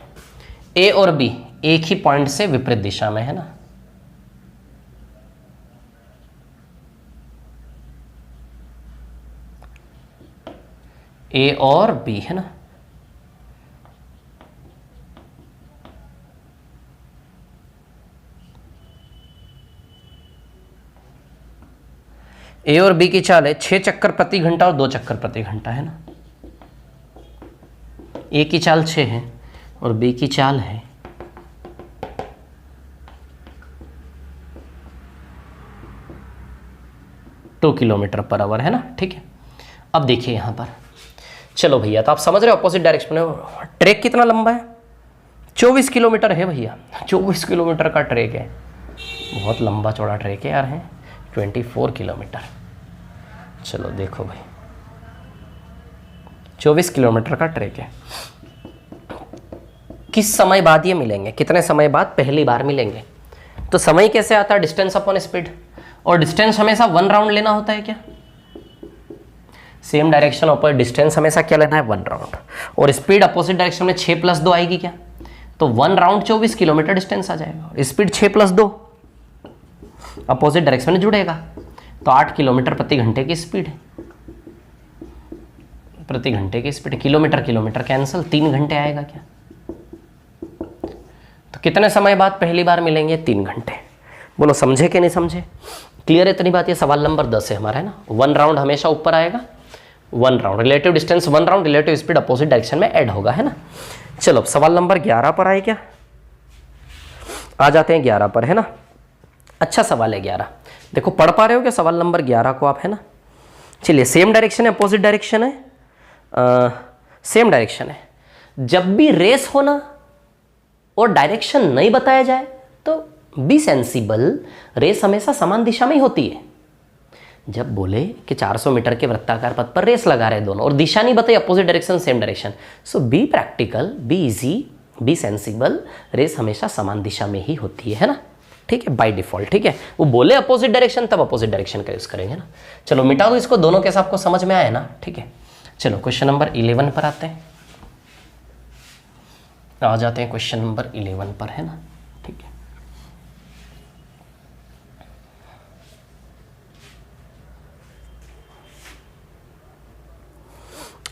ए और बी एक ही पॉइंट से विपरीत दिशा में, है ना। ए और बी, है ना। ए और बी की चाल है 6 चक्कर प्रति घंटा और 2 चक्कर प्रति घंटा, है ना। ए की चाल 6 है और बी की चाल है 2 किलोमीटर पर आवर, है ना। ठीक है। अब देखिए यहां पर, चलो भैया, तो आप समझ रहे हो अपोजिट डायरेक्शन में ट्रैक कितना लंबा है, 24 किलोमीटर है भैया। 24 किलोमीटर का ट्रैक है, बहुत लंबा चौड़ा ट्रैक है यार, है 24 किलोमीटर। चलो देखो भाई 24 किलोमीटर का ट्रैक है। किस समय बाद ये मिलेंगे, कितने समय बाद पहली बार मिलेंगे। तो समय कैसे आता है, डिस्टेंस अपॉन स्पीड, और डिस्टेंस हमेशा 1 राउंड लेना होता है क्या, सेम डायरेक्शन अपोजिट, डिस्टेंस हमेशा क्या लेना है 1 राउंड, और स्पीड अपोजिट डायरेक्शन में 6 + 2 आएगी क्या, तो 1 राउंड 24 किलोमीटर डिस्टेंस आ जाएगा, और स्पीड 6 + 2 अपोजिट डायरेक्शन में जुड़ेगा, तो 8 किलोमीटर प्रति घंटे की स्पीड है, प्रति घंटे की स्पीड। किलोमीटर किलोमीटर कैंसिल, 3 घंटे आएगा क्या। तो कितने समय बाद पहली बार मिलेंगे, 3 घंटे। बोलो समझे कि नहीं समझे, क्लियर है इतनी बात। ये सवाल नंबर 10 है हमारा, है ना। 1 राउंड हमेशा ऊपर आएगा, 1 round relative distance 1 round, relative speed opposite direction में ऐड होगा, है ना। चलो सवाल नंबर 11 पर आए क्या, आ जाते हैं 11 पर, है ना। अच्छा सवाल है 11, देखो पढ़ पा रहे हो क्या सवाल नंबर 11 को आप, है ना। चलिए सेम डायरेक्शन है, अपोजिट डायरेक्शन है, सेम डायरेक्शन है। जब भी रेस होना और डायरेक्शन नहीं बताया जाए तो बी सेंसिबल, रेस हमेशा समान दिशा में ही होती है। जब बोले कि 400 मीटर के वृत्ताकार पथ पर रेस लगा रहे दोनों और दिशा नहीं बताई, opposite direction same direction, so be practical, be easy, be sensible, race हमेशा समान दिशा में ही होती है ना। ठीक है, बाय डिफॉल्ट। ठीक है, वो बोले अपोजिट डायरेक्शन तब अपोजिट डायरेक्शन का यूज करेंगे ना। चलो मिटा दो इसको, दोनों कैसे आपको समझ में आया ना। ठीक है, चलो क्वेश्चन नंबर 11 पर आते हैं, आ जाते हैं क्वेश्चन नंबर 11 पर, है ना। ठीक है,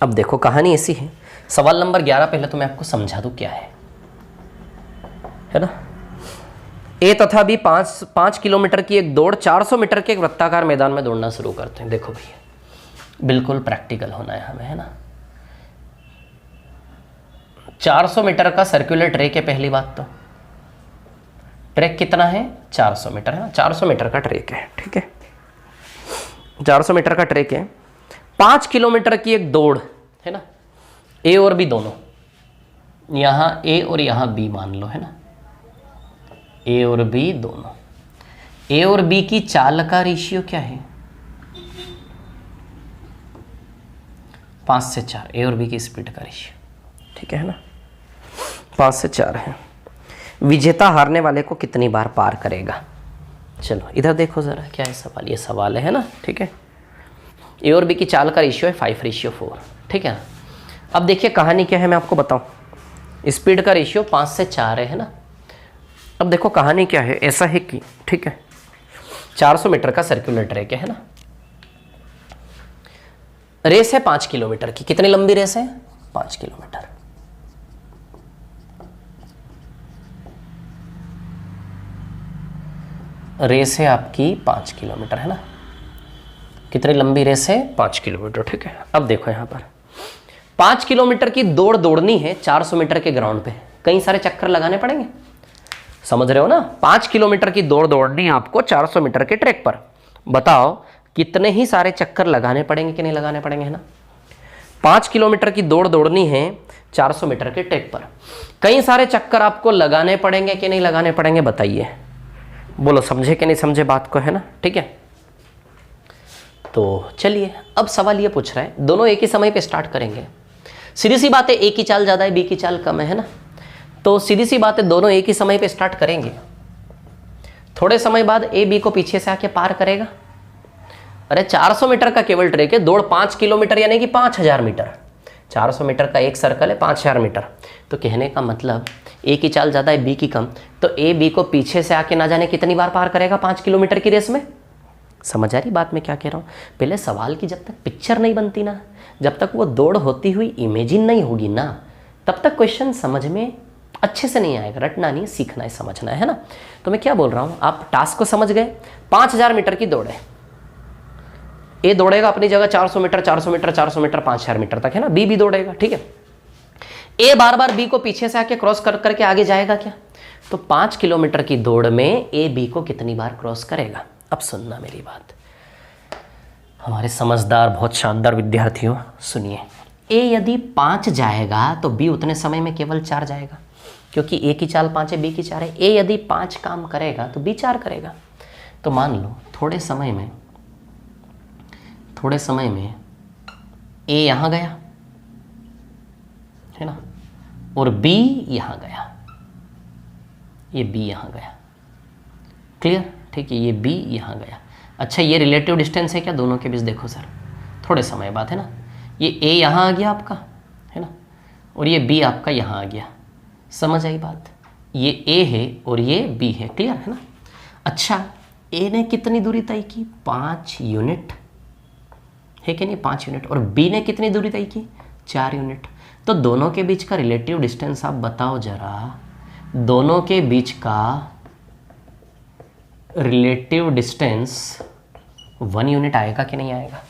अब देखो कहानी ऐसी है, सवाल नंबर 11 पहले तो मैं आपको समझा दूं क्या है ना। ए तथा बी 5 किलोमीटर की एक दौड़ 400 मीटर के एक वृत्ताकार मैदान में दौड़ना शुरू करते हैं। देखो भैया बिल्कुल प्रैक्टिकल होना है हमें, है ना। 400 मीटर का सर्कुलर ट्रैक है, पहली बात तो ट्रैक कितना है 400 मीटर है ना, 400 मीटर का ट्रैक है, ठीक है 400 मीटर का ट्रैक है। 5 किलोमीटर की एक दौड़ है ना, ए और बी दोनों, यहां ए और यहां बी मान लो, है ना, ए और बी दोनों। ए और बी की चाल का रेशियो क्या है 5 से 4, ए और बी की स्पीड का रेशियो, ठीक है ना 5 से 4 है। विजेता हारने वाले को कितनी बार पार करेगा। चलो इधर देखो जरा क्या है सवाल, ये सवाल है ना, ठीक है। ए और बी की चाल का रेशियो है 5:4, ठीक है ना। अब देखिए कहानी क्या है मैं आपको बताऊं। स्पीड का रेशियो 5 से 4 है ना। अब देखो कहानी क्या है, ऐसा है कि ठीक है 400 मीटर का सर्कुलर ट्रैक है ना, रेस है 5 किलोमीटर की। कितनी लंबी रेस है 5 किलोमीटर। रेस है आपकी 5 किलोमीटर, है ना। कितनी लंबी रेस है 5 किलोमीटर, ठीक है। अब देखो यहां पर 5 किलोमीटर की दौड़ दौड़नी है 400 मीटर के ग्राउंड पे, कई सारे चक्कर लगाने पड़ेंगे, समझ रहे हो ना। 5 किलोमीटर की दौड़ दौड़नी है आपको 400 मीटर के ट्रैक पर। बताओ कितने ही सारे चक्कर लगाने पड़ेंगे कि नहीं लगाने पड़ेंगे, है ना। 5 किलोमीटर की दौड़ दौड़नी है 400 मीटर के ट्रैक पर, कई सारे चक्कर आपको लगाने पड़ेंगे कि नहीं लगाने पड़ेंगे, बताइए, बोलो समझे कि नहीं समझे बात को, है ना, ठीक है। तो चलिए अब सवाल ये पूछ रहा है, दोनों एक ही समय पे स्टार्ट करेंगे। सीधी सी बात है, ए की चाल ज़्यादा है बी की चाल कम है ना, तो सीधी सी बात है दोनों एक ही समय पे स्टार्ट करेंगे। थोड़े समय बाद ए बी को पीछे से आके पार करेगा। अरे 400 मीटर का केवल ट्रैक है, दौड़ 5 किलोमीटर यानी कि 5000 मीटर, 400 मीटर का एक सर्कल है 5000 मीटर। तो कहने का मतलब ए की चाल ज़्यादा है बी की कम, तो ए बी को पीछे से आके ना जाने कितनी बार पार करेगा 5 किलोमीटर की रेस में। समझ आ रही बात मैं क्या कह रहा हूँ। पहले सवाल की जब तक पिक्चर नहीं बनती ना, जब तक वो दौड़ होती हुई इमेजिन नहीं होगी ना, तब तक क्वेश्चन समझ में अच्छे से नहीं आएगा। रटना नहीं, सीखना है, समझना है ना। तो मैं क्या बोल रहा हूँ, आप टास्क को समझ गए। 5000 मीटर की दौड़ है, ए दौड़ेगा अपनी जगह 400 मीटर 400 मीटर 400 मीटर 5000 मीटर तक, है ना। बी भी दौड़ेगा, ठीक है। ए बार बार बी को पीछे से आके क्रॉस कर करके आगे जाएगा क्या, तो 5 किलोमीटर की दौड़ में ए बी को कितनी बार क्रॉस करेगा। अब सुनना मेरी बात, हमारे समझदार बहुत शानदार विद्यार्थियों सुनिए। ए यदि 5 जाएगा तो बी उतने समय में केवल 4 जाएगा, क्योंकि ए की चाल 5 है बी की 4 है। ए यदि 5 काम करेगा तो बी 4 करेगा। तो मान लो थोड़े समय में ए यहाँ गया, है ना, और बी यहाँ गया, ये बी यहाँ गया, क्लियर, ठीक है, ये बी यहाँ गया। अच्छा ये रिलेटिव डिस्टेंस है क्या दोनों के बीच, देखो सर थोड़े समय बाद, है ना, ये ए यहाँ आ गया आपका, है ना, और ये बी आपका यहाँ आ गया। समझ आई बात, ये ए है और ये बी है, क्लियर है ना। अच्छा ए ने कितनी दूरी तय की 5 यूनिट, है कि नहीं 5 यूनिट, और बी ने कितनी दूरी तय की 4 यूनिट। तो दोनों के बीच का रिलेटिव डिस्टेंस आप बताओ जरा, दोनों के बीच का रिलेटिव डिस्टेंस 1 यूनिट आएगा कि नहीं आएगा।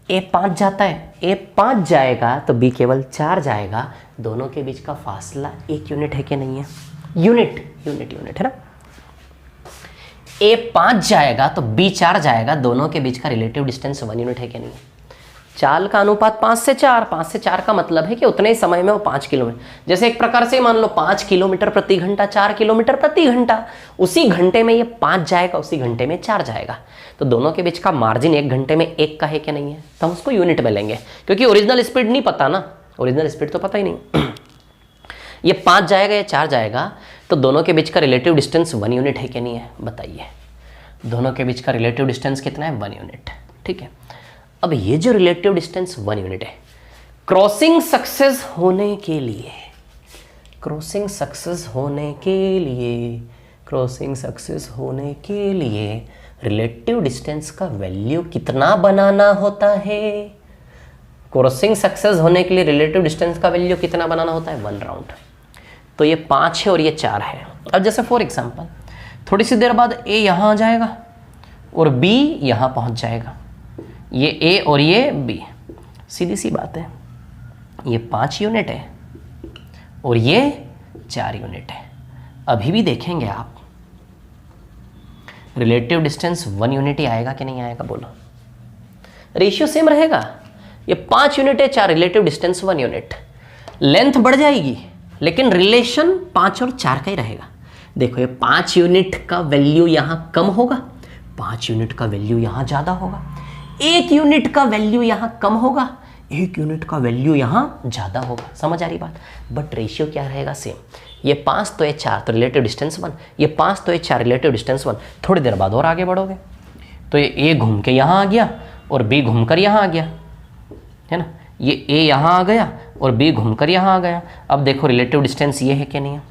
ए 5 जाता है, ए 5 जाएगा तो बी केवल 4 जाएगा, दोनों के बीच का फासला 1 यूनिट है कि नहीं है, यूनिट है ना। ए 5 जाएगा तो बी 4 जाएगा, दोनों के बीच का रिलेटिव डिस्टेंस 1 यूनिट है कि नहीं। चाल का अनुपात 5 से 4 का मतलब है कि उतने ही समय में वो 5 किलोमीटर, जैसे एक प्रकार से मान लो 5 किलोमीटर प्रति घंटा 4 किलोमीटर प्रति घंटा, उसी घंटे में ये 5 जाएगा, उसी घंटे में 4 जाएगा। तो दोनों के बीच का मार्जिन 1 घंटे में 1 का है कि नहीं है, तो हम उसको यूनिट में लेंगे, क्योंकि ओरिजिनल स्पीड नहीं पता ना, ओरिजिनल स्पीड तो पता ही नहीं। ये 5 जाएगा या 4 जाएगा, तो दोनों के बीच का रिलेटिव डिस्टेंस 1 यूनिट है कि नहीं है, बताइए। दोनों के बीच का रिलेटिव डिस्टेंस कितना है 1 यूनिट, ठीक है। अब ये जो रिलेटिव डिस्टेंस 1 यूनिट है, क्रॉसिंग सक्सेस होने के लिए रिलेटिव डिस्टेंस का वैल्यू कितना बनाना होता है, क्रॉसिंग सक्सेस होने के लिए रिलेटिव डिस्टेंस का वैल्यू कितना बनाना होता है, 1 राउंड। तो ये 5 है और ये 4 है। अब जैसे फॉर एग्जांपल थोड़ी सी देर बाद ए यहाँ आ जाएगा और बी यहाँ पहुँच जाएगा, ये ए और ये बी, सीधी सी बात है, ये 5 यूनिट है और ये 4 यूनिट है। अभी भी देखेंगे आप रिलेटिव डिस्टेंस 1 यूनिट ही आएगा कि नहीं आएगा, बोलो। रेशियो सेम रहेगा, ये 5 यूनिट है, 4 रिलेटिव डिस्टेंस 1 यूनिट। लेंथ बढ़ जाएगी लेकिन रिलेशन 5 और 4 का ही रहेगा। देखो ये 5 यूनिट का वैल्यू यहाँ कम होगा, 5 यूनिट का वैल्यू यहाँ ज़्यादा होगा, 1 यूनिट का वैल्यू यहाँ कम होगा, 1 यूनिट का वैल्यू यहाँ ज़्यादा होगा। समझ आ रही बात? बट रेशियो क्या रहेगा, सेम। ये 5 तो ये 4 तो रिलेटिव डिस्टेंस 1, ये 5 तो ये 4 रिलेटिव डिस्टेंस 1। थोड़ी देर बाद और आगे बढ़ोगे तो ये ए घूम के यहाँ आ गया और बी घूमकर यहाँ आ गया, है ना। ये ए यहाँ आ गया और बी घूमकर यहाँ आ गया। अब देखो रिलेटिव डिस्टेंस ये है कि नहीं है।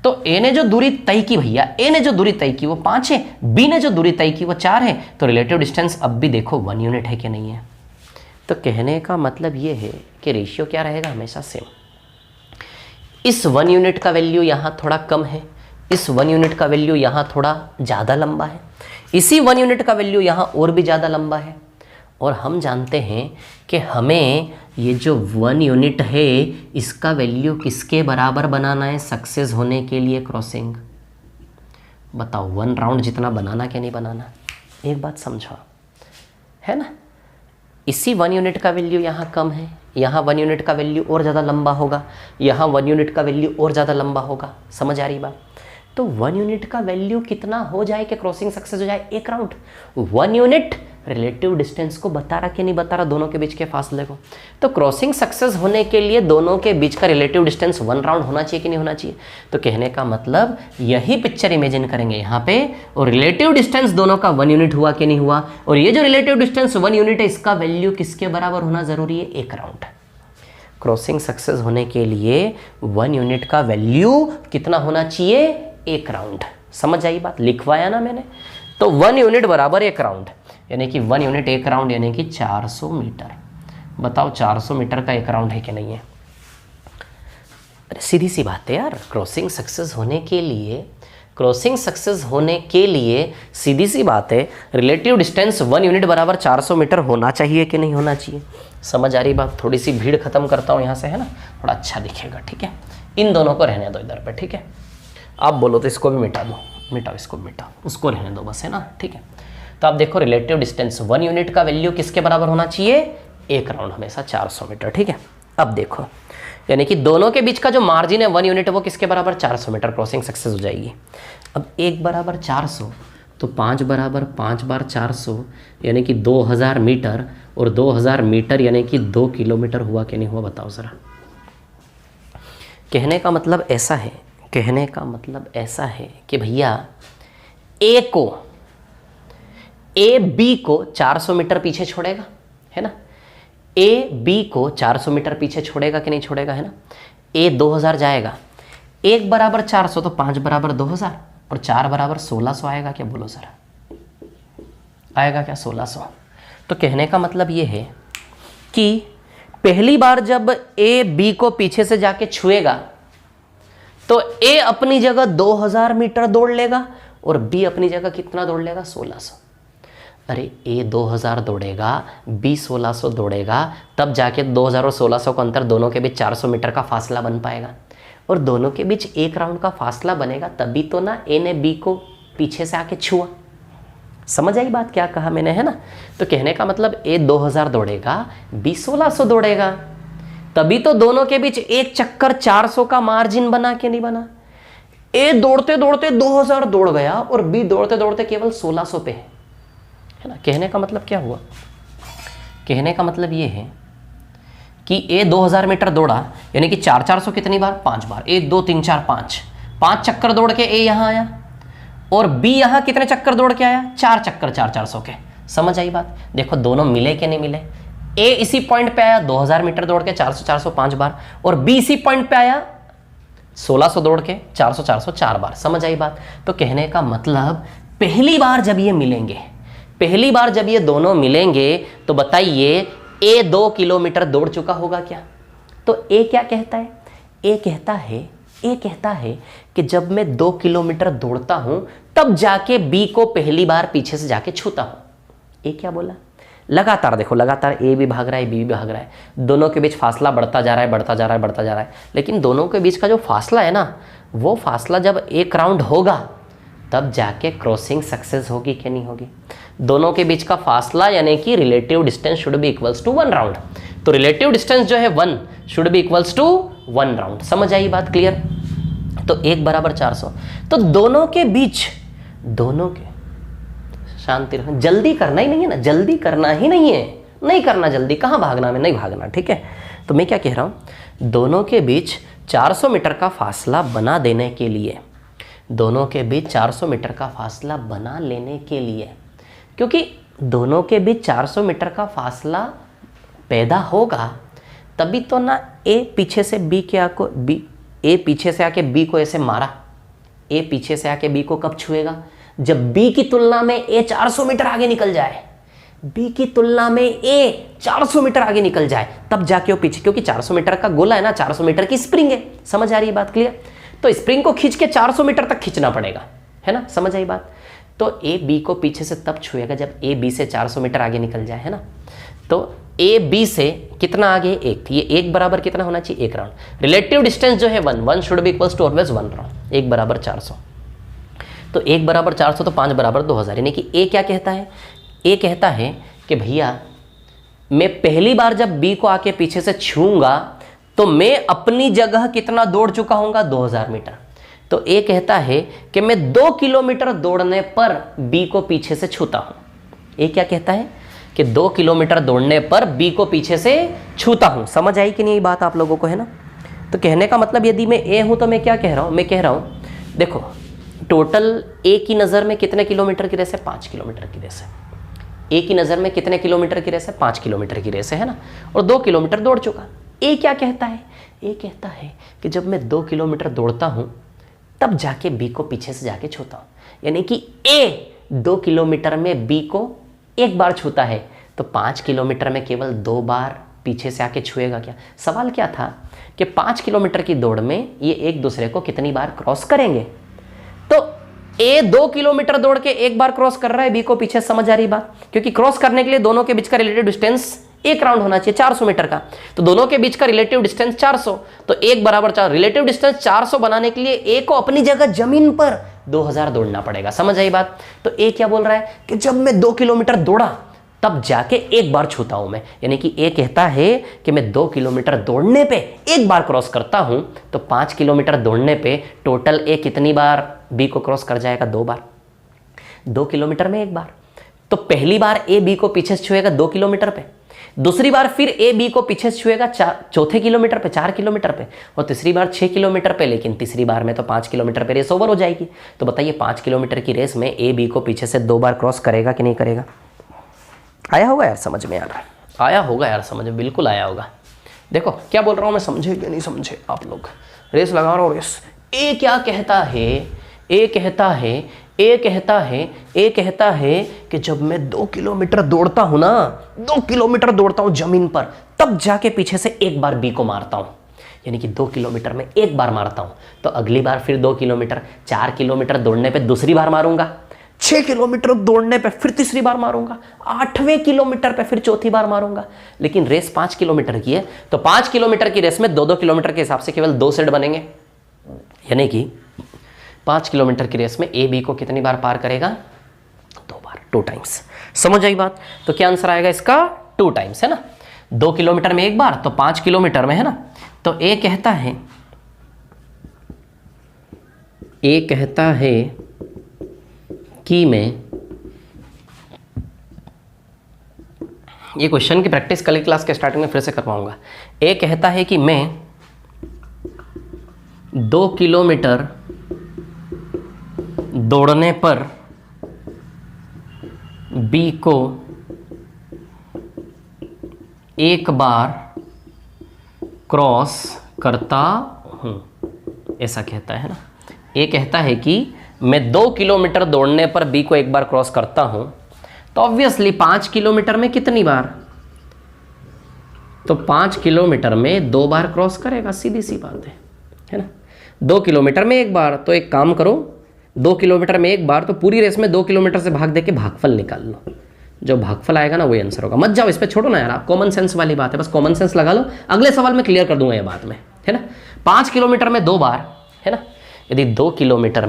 तो ए ने जो दूरी तय की भैया, ए ने जो दूरी तय की वो 5 है, बी ने जो दूरी तय की वो 4 है, तो रिलेटिव डिस्टेंस अब भी देखो 1 यूनिट है कि नहीं है। तो कहने का मतलब ये है कि रेशियो क्या रहेगा, हमेशा सेम। इस 1 यूनिट का वैल्यू यहाँ थोड़ा कम है, इस 1 यूनिट का वैल्यू यहाँ थोड़ा ज़्यादा लंबा है, इसी 1 यूनिट का वैल्यू यहाँ और भी ज़्यादा लंबा है। और हम जानते हैं कि हमें ये जो 1 यूनिट है इसका वैल्यू किसके बराबर बनाना है सक्सेस होने के लिए क्रॉसिंग। बताओ 1 राउंड जितना बनाना कि नहीं बनाना। एक बात समझो, है ना, इसी 1 यूनिट का वैल्यू यहाँ कम है, यहाँ 1 यूनिट का वैल्यू और ज़्यादा लंबा होगा, यहाँ 1 यूनिट का वैल्यू और ज़्यादा लंबा होगा। समझ आ रही बात? तो 1 यूनिट का वैल्यू कितना हो जाए कि क्रॉसिंग सक्सेस हो जाए, 1 राउंड। 1 यूनिट रिलेटिव डिस्टेंस को बता रहा कि नहीं बता रहा, दोनों के बीच के फासले को। तो क्रॉसिंग सक्सेस होने के लिए दोनों के बीच का रिलेटिव डिस्टेंस 1 राउंड होना चाहिए कि नहीं होना चाहिए। तो कहने का मतलब यही पिक्चर इमेजिन करेंगे यहाँ पे, और रिलेटिव डिस्टेंस दोनों का 1 यूनिट हुआ कि नहीं हुआ, और ये जो रिलेटिव डिस्टेंस 1 यूनिट है इसका वैल्यू किसके बराबर होना जरूरी है, 1 राउंड। क्रॉसिंग सक्सेस होने के लिए 1 यूनिट का वैल्यू कितना होना चाहिए, 1 राउंड। समझ आई बात? लिखवाया ना मैंने। तो 1 यूनिट बराबर 1 राउंड, यानी कि 1 यूनिट 1 राउंड यानी कि 400 मीटर। बताओ 400 मीटर का 1 राउंड है कि नहीं है? अरे सीधी सी बात है यार, क्रॉसिंग सक्सेस होने के लिए सीधी सी बात है, रिलेटिव डिस्टेंस 1 यूनिट बराबर 400 मीटर होना चाहिए कि नहीं होना चाहिए। समझ आ रही बात? थोड़ी सी भीड़ खत्म करता हूँ यहाँ से, है ना, थोड़ा अच्छा दिखेगा। ठीक है, इन दोनों को रहने दो इधर पे। ठीक है, आप बोलो तो इसको भी मिटा दो, मिटाओ इसको, मिटाओ, उसको रहने दो बस, है ना। ठीक है, तो आप देखो रिलेटिव डिस्टेंस 1 यूनिट का वैल्यू किसके बराबर होना चाहिए, 1 राउंड, हमेशा 400 मीटर। ठीक है, अब देखो यानी कि दोनों के बीच का जो मार्जिन है 1 यूनिट वो किसके बराबर, 400 मीटर। क्रॉसिंग सक्सेस हो जाएगी। अब 1 बराबर 400 तो 5 बराबर 5 बार 400 यानी कि 2000 मीटर, और 2000 मीटर यानी कि 2 किलोमीटर हुआ कि नहीं हुआ, बताओ ज़रा। कहने का मतलब ऐसा है कि भैया ए बी को 400 मीटर पीछे छोड़ेगा, है ना। ए बी को 400 मीटर पीछे छोड़ेगा कि नहीं छोड़ेगा, है ना। ए 2000 जाएगा, 1 बराबर 400 तो 5 बराबर 2000 और 4 बराबर 1600 आएगा क्या, बोलो ज़रा, आएगा क्या 1600। तो कहने का मतलब ये है कि पहली बार जब ए बी को पीछे से जाके छुएगा तो ए अपनी जगह 2000 मीटर दौड़ लेगा और बी अपनी जगह कितना दौड़ लेगा, 1600। अरे ए 2000 दौड़ेगा, बी 1600 दौड़ेगा, तब जाके 2000 और 1600 का अंतर, दोनों के बीच 400 मीटर का फासला बन पाएगा, और दोनों के बीच 1 राउंड का फासला बनेगा, तभी तो ना ए ने बी को पीछे से आके छुआ। समझ आई बात क्या कहा मैंने, है ना। तो कहने का मतलब ए 2000 दौड़ेगा, बी 1600 दौड़ेगा, तभी तो दोनों के बीच एक चक्कर 400 का मार्जिन बना कि नहीं बना। ए दौड़ते दौड़ते 2000 दौड़ गया और बी दौड़ते दौड़ते केवल 1600 पे है ना। कहने का मतलब क्या हुआ, कहने का मतलब ये है कि ए 2000 मीटर दौड़ा, यानी कि 400 कितनी बार, 5 बार, 1 2 3 4 5 चक्कर दौड़ के ए यहां आया, और बी यहां कितने चक्कर दौड़ के आया, 4 चक्कर 400 के। समझ आई बात? देखो दोनों मिले कि नहीं मिले। ए इसी पॉइंट पे आया 2000 मीटर दौड़ के 400 5 बार, और बी इसी पॉइंट पे आया 1600 दौड़ के 400 4 बार। समझ आई बात? तो कहने का मतलब पहली बार जब ये मिलेंगे, पहली बार जब ये दोनों मिलेंगे तो बताइए ए 2 किलोमीटर दौड़ चुका होगा क्या? तो ए क्या कहता है? ए कहता है कि जब मैं 2 किलोमीटर दौड़ता हूं तब जाके बी को पहली बार पीछे से जाके छूता हूं। ए क्या बोला? लगातार देखो, लगातार ए भी भाग रहा है, बी भी भाग रहा है, दोनों के बीच फासला बढ़ता जा रहा है, लेकिन दोनों के बीच का जो फासला है ना, वो फासला जब एक राउंड होगा तब जाके क्रॉसिंग सक्सेस होगी कि नहीं होगी? दोनों के बीच का फासला यानी कि relative distance should be equals to 1 round. तो रिलेटिव डिस्टेंस जो है 1 should be equals to 1 round. समझ आई बात? क्लियर? तो 1 बराबर 400। तो दोनों के शांति रखना, जल्दी करना ही नहीं है ना, जल्दी करना ही नहीं है, नहीं करना जल्दी, कहाँ भागना में, नहीं भागना, ठीक है? तो मैं क्या कह रहा हूं, दोनों के बीच 400 मीटर का फासला बना देने के लिए, दोनों के बीच 400 मीटर का फासला बना लेने के लिए, क्योंकि दोनों के बीच 400 मीटर का फासला पैदा होगा तभी तो ना ए पीछे से बी के आको बी ए पीछे से आके बी को ऐसे मारा। ए पीछे से आके बी को कब छुएगा? जब बी की तुलना में ए 400 मीटर आगे निकल जाए, बी की तुलना में ए 400 मीटर आगे निकल जाए तब जाके वो पीछे, क्योंकि 400 मीटर का गोला है ना, 400 मीटर की स्प्रिंग है। समझ आ रही है बात? क्लियर? तो स्प्रिंग को खींच के 400 मीटर तक खींचना पड़ेगा, है ना? समझ आई बात? तो ए बी को पीछे से तब छुएगा जब ए बी से 400 मीटर आगे निकल जाए, है ना? तो ए बी से कितना आगे? 1। ये 1 बराबर कितना होना चाहिए? 1 राउंड। रिलेटिव डिस्टेंस जो है 1 should be equals to always 1 round. 1 बराबर 400। तो 1 बराबर 400 तो 5 बराबर 2000। यानी कि ए क्या कहता है? ए कहता है कि भैया मैं पहली बार जब बी को आके पीछे से छूंगा तो मैं अपनी जगह कितना दौड़ चुका हूंगा? 2000 मीटर। तो ए कहता है कि मैं 2 किलोमीटर दौड़ने पर बी को पीछे से छूता हूं। ए क्या कहता है कि 2 किलोमीटर दौड़ने पर बी को पीछे से छूता हूं। समझ आई कि नहीं ये बात आप लोगों को, है ना? तो कहने का मतलब यदि मैं ए हूं तो मैं क्या कह रहा हूं? मैं कह रहा हूं देखो, टोटल ए की नज़र में कितने किलोमीटर की रेस है? 5 किलोमीटर की रेस है। ए की नज़र में कितने किलोमीटर की रेस है? 5 किलोमीटर की रेस है ना? और 2 किलोमीटर दौड़ चुका। ए क्या कहता है? ए कहता है कि जब मैं 2 किलोमीटर दौड़ता हूं तब जाके बी को पीछे से जाके छूता हूं। यानी कि ए 2 किलोमीटर में बी को 1 बार छूता है तो 5 किलोमीटर में केवल 2 बार पीछे से आके छुएगा क्या? सवाल क्या था कि 5 किलोमीटर की दौड़ में ये एक दूसरे को कितनी बार क्रॉस करेंगे? तो ए 2 किलोमीटर दौड़ के 1 बार क्रॉस कर रहा है बी को पीछे। समझ आ रही बात? क्योंकि क्रॉस करने के लिए दोनों के बीच का रिलेटिव डिस्टेंस 1 राउंड होना चाहिए 400 मीटर का। तो दोनों के बीच का रिलेटिव डिस्टेंस 400, तो 1 बराबर 4। रिलेटिव डिस्टेंस 400 बनाने के लिए ए को अपनी जगह जमीन पर 2000 दौड़ना पड़ेगा। समझ आई बात? तो ए क्या बोल रहा है कि जब मैं 2 किलोमीटर दौड़ा तब जाके 1 बार छूता हूं मैं। यानी कि ए कहता है कि मैं 2 किलोमीटर दौड़ने पे 1 बार क्रॉस करता हूं, तो 5 किलोमीटर दौड़ने पे टोटल ए कितनी बार बी को क्रॉस कर जाएगा? 2 बार। 2 किलोमीटर में 1 बार। तो पहली बार ए बी को पीछे से छुएगा 2 किलोमीटर पे, दूसरी बार फिर ए बी को पीछे से छुएगा चौथे किलोमीटर पे, 4 किलोमीटर पे, और तीसरी बार 6 किलोमीटर पे। लेकिन तीसरी बार में तो 5 किलोमीटर पे रेस ओवर हो जाएगी। तो बताइए 5 किलोमीटर की रेस में ए बी को पीछे से 2 बार क्रॉस करेगा कि नहीं करेगा? आया होगा यार समझ में? यार आया होगा यार समझ में, बिल्कुल आया होगा। देखो क्या बोल रहा हूं मैं, समझे कि नहीं समझे आप लोग? रेस लगा रहा हूं, रेस। ए क्या कहता है? ए कहता है कि जब मैं 2 किलोमीटर दौड़ता हूं ना, 2 किलोमीटर दौड़ता हूं जमीन पर, तब जाके पीछे से 1 बार बी को मारता हूं। यानी कि 2 किलोमीटर में 1 बार मारता हूं, तो अगली बार फिर 2 किलोमीटर, 4 किलोमीटर दौड़ने पे दूसरी बार मारूंगा, 6 किलोमीटर दौड़ने पे फिर तीसरी बार मारूंगा, 8वें किलोमीटर पे फिर चौथी बार मारूंगा। लेकिन रेस 5 किलोमीटर की है, तो 5 किलोमीटर की रेस में 2-2 किलोमीटर के हिसाब से केवल 2 सेट बनेंगे। यानी कि 5 किलोमीटर की रेस में ए बी को कितनी बार पार करेगा? 2 बार, 2 टाइम्स। समझ आई बात? तो क्या आंसर आएगा इसका? 2 टाइम्स, है ना? 2 किलोमीटर में 1 बार तो 5 किलोमीटर में, है ना? तो ए कहता है कि मैं, ये क्वेश्चन की प्रैक्टिस कल क्लास के स्टार्टिंग में फिर से कर पाऊंगा। ए कहता है कि मैं 2 किलोमीटर दौड़ने पर बी को 1 बार क्रॉस करता हूं, ऐसा कहता है ना? ये कहता है कि मैं 2 किलोमीटर दौड़ने पर बी को 1 बार क्रॉस करता हूं, तो ऑब्वियसली 5 किलोमीटर में कितनी बार? तो 5 किलोमीटर में 2 बार क्रॉस करेगा, सीधी सी बात है ना। 2 किलोमीटर में 1 बार, तो एक काम करो 2 किलोमीटर में 1 बार, तो पूरी रेस में 2 किलोमीटर से भाग दे के भागफल निकाल लो। जो भागफल आएगा ना वही आंसर होगा। मत जाओ इस पे, छोड़ो ना यार, आप कॉमन सेंस वाली बात है, बस कॉमन सेंस लगा लो। अगले सवाल में क्लियर कर दूंगा ये बात में, है ना। 5 किलोमीटर में 2 बार, है ना। यदि 2 किलोमीटर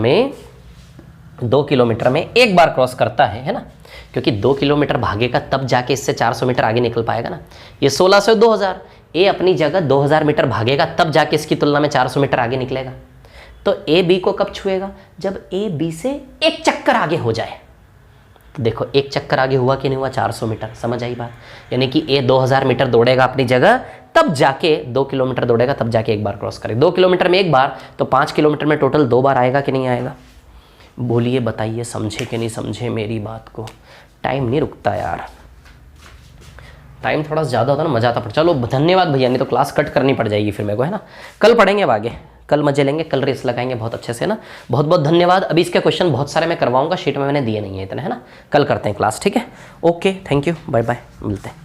में 1 बार क्रॉस करता है ना, क्योंकि 2 किलोमीटर भागेगा तब जाके इससे 400 मीटर आगे निकल पाएगा ना। ये 1600 2000, ए अपनी जगह 2000 मीटर भागेगा तब जाके इसकी तुलना में 400 मीटर आगे निकलेगा। तो ए बी को कब छुएगा? जब ए बी से एक चक्कर आगे हो जाए। तो देखो एक चक्कर आगे हुआ कि नहीं हुआ? 400 मीटर, समझ आई बात। यानी कि ए 2000 मीटर दौड़ेगा अपनी जगह, तब जाके 2 किलोमीटर दौड़ेगा, तब जाके 1 बार क्रॉस करे। 2 किलोमीटर में 1 बार, तो 5 किलोमीटर में टोटल 2 बार आएगा कि नहीं आएगा? बोलिए, बताइए, समझे कि नहीं समझे मेरी बात को? टाइम नहीं रुकता यार, टाइम थोड़ा ज़्यादा होता ना मज़ा आता। पर चलो धन्यवाद भैया, नहीं तो क्लास कट करनी पड़ जाएगी फिर मेरे को, है ना। कल पढ़ेंगे अब आगे, कल मजे लेंगे, कल रेस लगाएंगे बहुत अच्छे से ना। बहुत बहुत धन्यवाद। अभी इसके क्वेश्चन बहुत सारे मैं करवाऊंगा, शीट में मैंने दिए नहीं है इतने, है ना। कल करते हैं क्लास, ठीक है। Okay, thank you, bye bye, मिलते हैं।